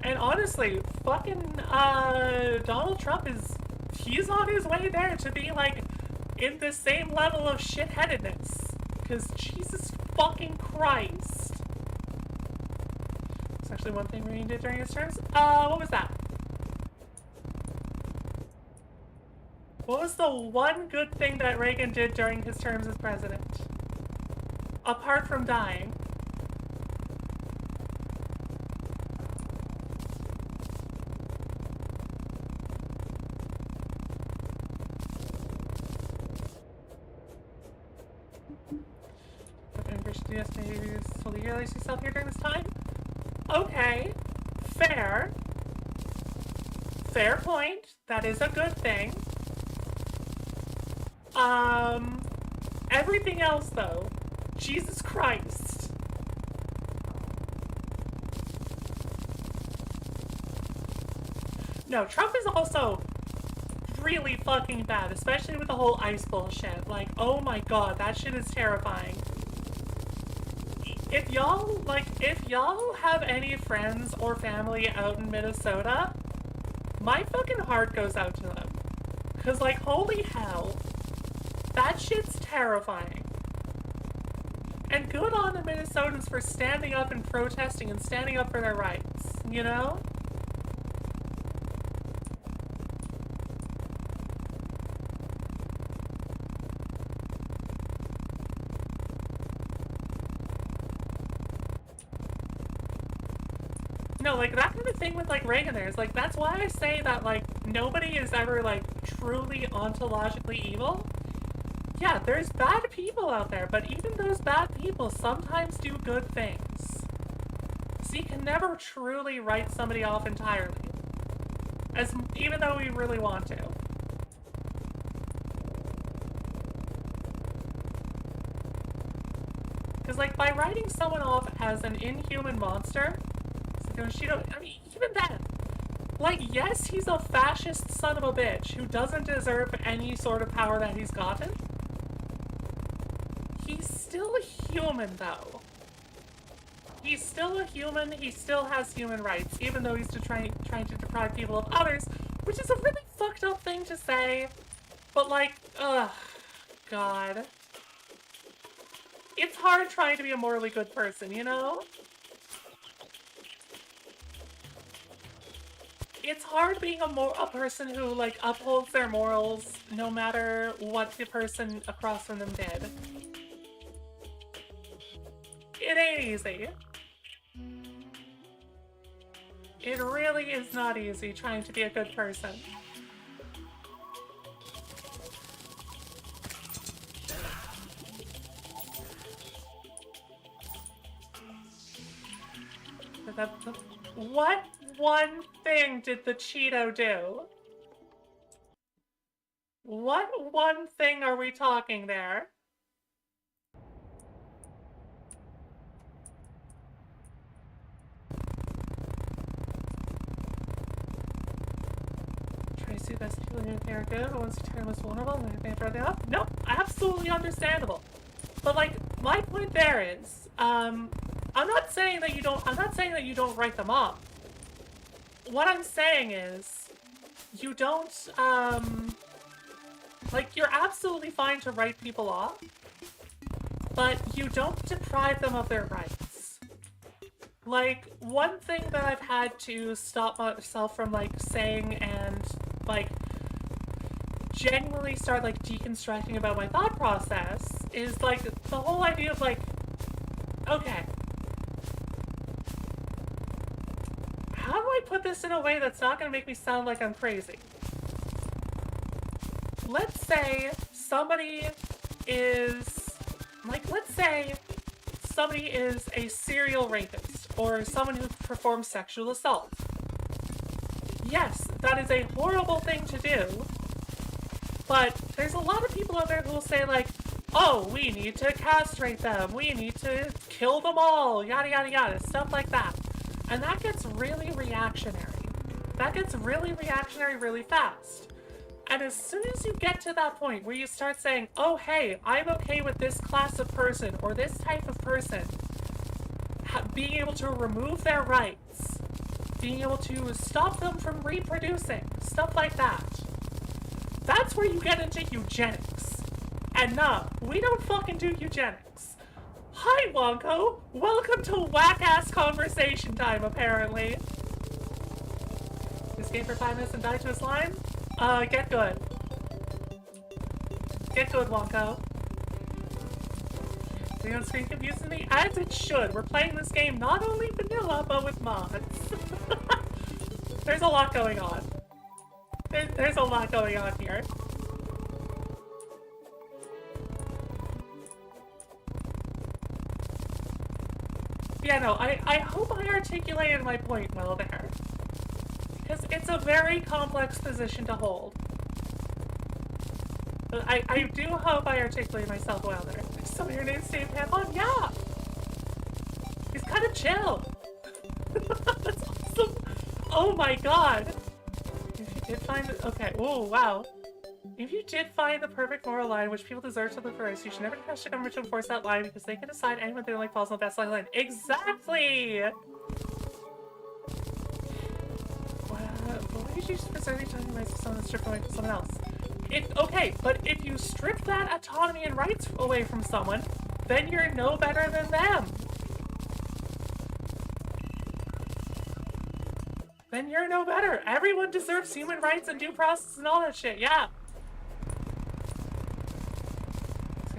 And honestly, fucking Donald Trump he's on his way there to be like in the same level of shitheadedness. Because Jesus fucking Christ. It's actually one thing Reagan did during his terms. What was that? What was the one good thing that Reagan did during his terms as president? Apart from dying. So you realize yourself here during this time? Okay. Fair. Fair point. That is a good thing. Everything else though. Jesus Christ. No, Trump is also really fucking bad, especially with the whole ICE bullshit. Like, oh my god, that shit is terrifying. If y'all have any friends or family out in Minnesota, my fucking heart goes out to them. Cause like, holy hell, that shit's terrifying. And good on the Minnesotans for standing up and protesting and standing up for their rights, you know? No, like, that kind of thing with, like, Reagan there is, like, that's why I say that, like, nobody is ever, like, truly ontologically evil. Yeah, there's bad people out there, but even those bad people sometimes do good things. So you can never truly write somebody off entirely. Even though we really want to. Because, like, by writing someone off as an inhuman monster, I mean, even then, like, yes, he's a fascist son of a bitch who doesn't deserve any sort of power that he's gotten. He's still a human, though. He's still a human, he still has human rights, even though he's trying to deprive people of others, which is a really fucked up thing to say, but, like, ugh, God. It's hard trying to be a morally good person, you know? It's hard being a person who, like, upholds their morals no matter what the person across from them did. It ain't easy. It really is not easy trying to be a good person. What one thing did the Cheeto do? What one thing are we talking there? Tracy, that's people who think are good, but once you turn most vulnerable, they throw them off? Nope, absolutely understandable. But like, my point there is, I'm not saying that you don't write them off. What I'm saying is, you don't, like, you're absolutely fine to write people off, but you don't deprive them of their rights. Like, one thing that I've had to stop myself from, like, saying and, like, genuinely start, like, deconstructing about my thought process is, like, the whole idea of, like, Okay. How do I put this in a way that's not going to make me sound like I'm crazy? Let's say somebody is... Like, let's say somebody is a serial rapist or someone who performs sexual assault. Yes, that is a horrible thing to do, but there's a lot of people out there who will say, like, oh, we need to castrate them, we need to kill them all, yada yada yada, stuff like that. And that gets really reactionary. That gets really reactionary really fast. And as soon as you get to that point where you start saying, oh hey, I'm okay with this class of person or this type of person being able to remove their rights, being able to stop them from reproducing, stuff like that, that's where you get into eugenics. And no, we don't fucking do eugenics. Hi, Wonko! Welcome to whack-ass conversation time, apparently. This game for 5 minutes and die to a slime? Get good. Get good, Wonko. The on-screen confuses me, as it should. We're playing this game not only vanilla, but with mods. There's a lot going on. There's a lot going on here. Yeah, no, I hope I articulated my point well there. Because it's a very complex position to hold. But I do hope I articulated myself well there. So your name's Dave Tampon? Yeah! He's kind of chill. That's awesome. Oh my god. If you did find it, okay, oh wow. If you did find the perfect moral line which people deserve to live first, you should never trust the government to enforce that line because they can decide anyone they don't like falls on the best line. Exactly! Why did you preserve the autonomy rights of someone and strip away from someone else? Okay, but if you strip that autonomy and rights away from someone, then you're no better than them. Then you're no better. Everyone deserves human rights and due process and all that shit, yeah.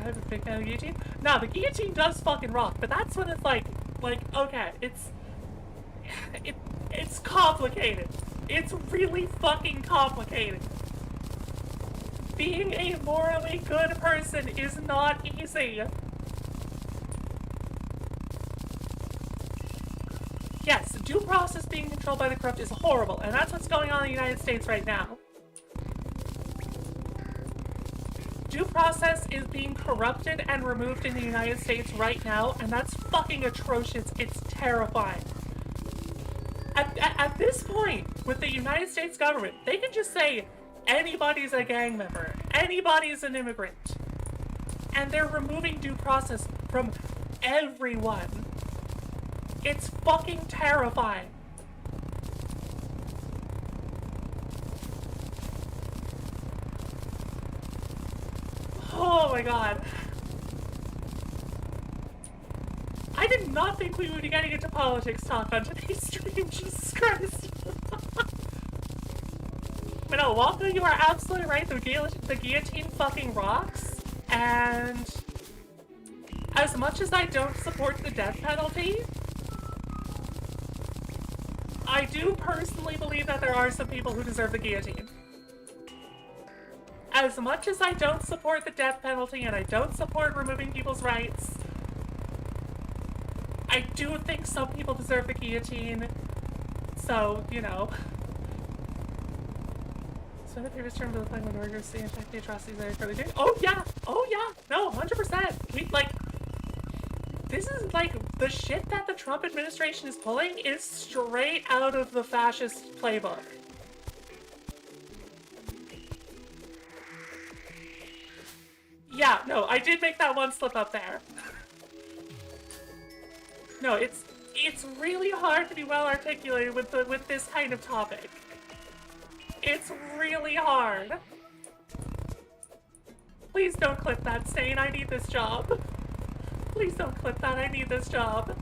Have a big fan of the guillotine? No, the guillotine does fucking rock, but that's when it's like, okay, it's complicated. It's really fucking complicated. Being a morally good person is not easy. Yes, due process being controlled by the corrupt is horrible, and that's what's going on in the United States right now. Due process is being corrupted and removed in the United States right now, and that's fucking atrocious. It's terrifying. At this point, with the United States government, they can just say, anybody's a gang member, anybody's an immigrant, and they're removing due process from everyone. It's fucking terrifying. Oh my god. I did not think we would be getting into politics talk on today's stream, Jesus Christ. But no, Walker, you are absolutely right, the guillotine fucking rocks, and as much as I don't support the death penalty, I do personally believe that there are some people who deserve the guillotine. As much as I don't support the death penalty and I don't support removing people's rights, I do think some people deserve the guillotine. So, you know. So the previous term of the plan when workers see in fact the atrocities that are currently doing. Oh yeah! Oh yeah! No, 100%! We, like, this is like, the shit that the Trump administration is pulling is straight out of the fascist playbook. Yeah, no, I did make that one slip up there. No, it's really hard to be well articulated with this kind of topic. It's really hard. Please don't clip that, Stain. I need this job. Please don't clip that. I need this job.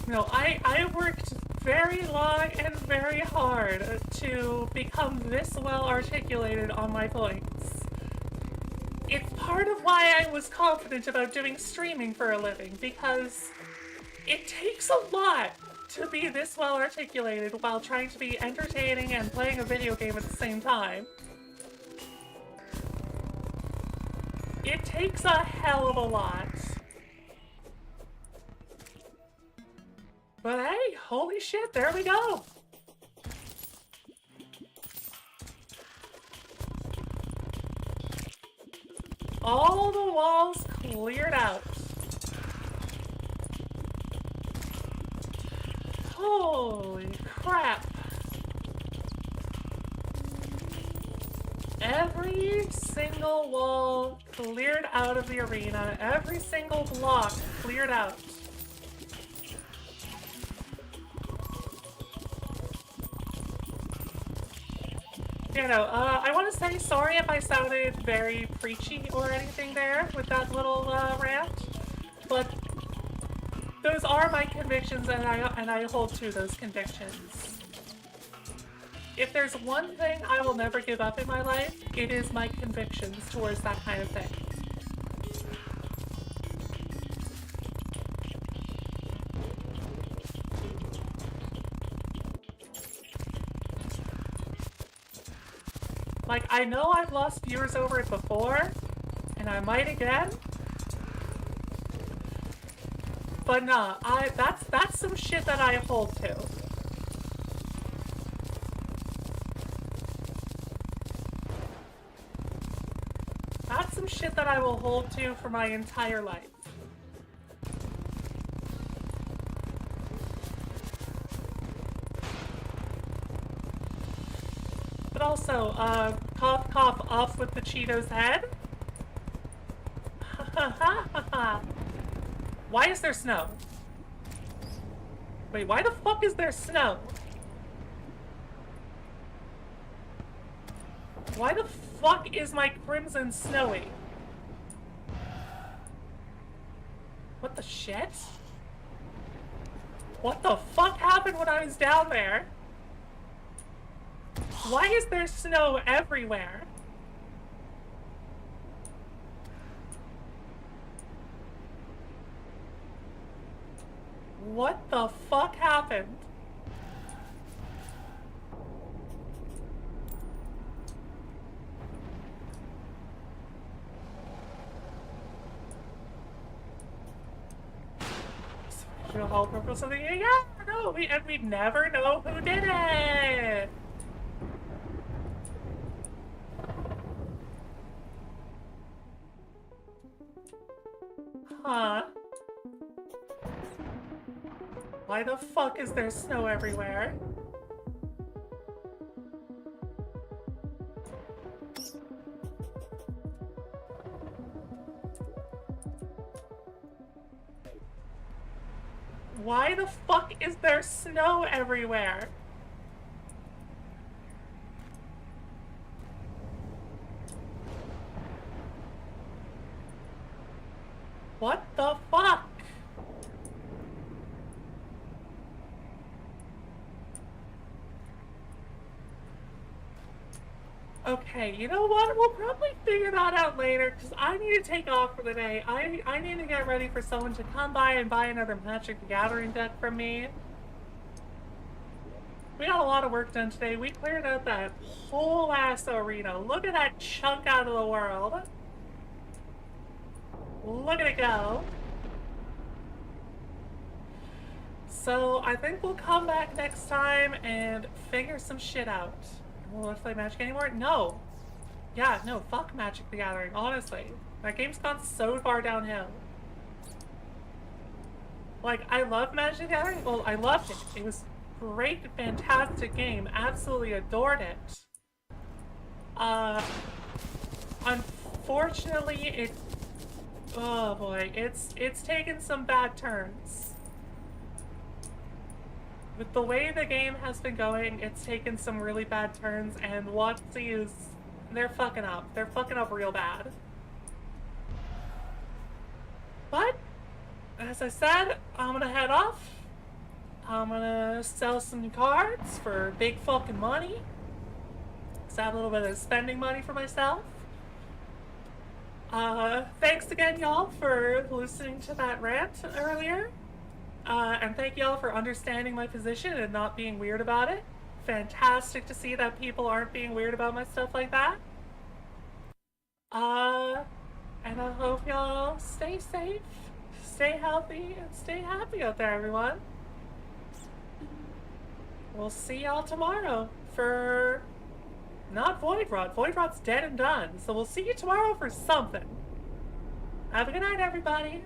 No, I worked very long and very hard to become this well articulated on my points. It's part of why I was confident about doing streaming for a living, because it takes a lot to be this well articulated while trying to be entertaining and playing a video game at the same time. It takes a hell of a lot. But hey, holy shit, there we go! All the walls cleared out. Holy crap. Every single wall cleared out of the arena. Every single block cleared out. You know, I want to say sorry if I sounded very preachy or anything there with that little rant, but those are my convictions, and I hold to those convictions. If there's one thing I will never give up in my life, it is my convictions towards that kind of thing. Like, I know I've lost viewers over it before, and I might again. But nah, that's some shit that I hold to. That's some shit that I will hold to for my entire life. But also, cough cough off with the Cheetos head. Why is there snow? Wait, why the fuck is there snow? Why the fuck is my crimson snowy? What the shit? What the fuck happened when I was down there? Why is there snow everywhere? What the fuck happened? Original whole purpose of the game? Yeah, no, we'd never know who did it. Huh? Why the fuck is there snow everywhere? Why the fuck is there snow everywhere? What the fuck? Okay, you know what? We'll probably figure that out later, because I need to take off for the day. I need to get ready for someone to come by and buy another Magic the Gathering deck from me. We got a lot of work done today. We cleared out that whole ass arena. Look at that chunk out of the world. Look at it go. So I think we'll come back next time and figure some shit out. Will I play Magic anymore? No. Yeah, no, fuck Magic the Gathering, honestly. That game's gone so far downhill. Like, I love Magic the Gathering. Well, I loved it. It was a great, fantastic game. Absolutely adored it. Unfortunately, it... Oh boy, it's taken some bad turns. With the way the game has been going, it's taken some really bad turns, and WotC is... they're fucking up. They're fucking up real bad. But, as I said, I'm gonna head off. I'm gonna sell some cards for big fucking money. So I have a little bit of spending money for myself. Thanks again, y'all, for listening to that rant earlier. And thank y'all for understanding my position and not being weird about it. Fantastic to see that people aren't being weird about my stuff like that. And I hope y'all stay safe, stay healthy, and stay happy out there, everyone. We'll see y'all tomorrow for... not Void Rod. Void Rod's dead and done. So we'll see you tomorrow for something. Have a good night, everybody.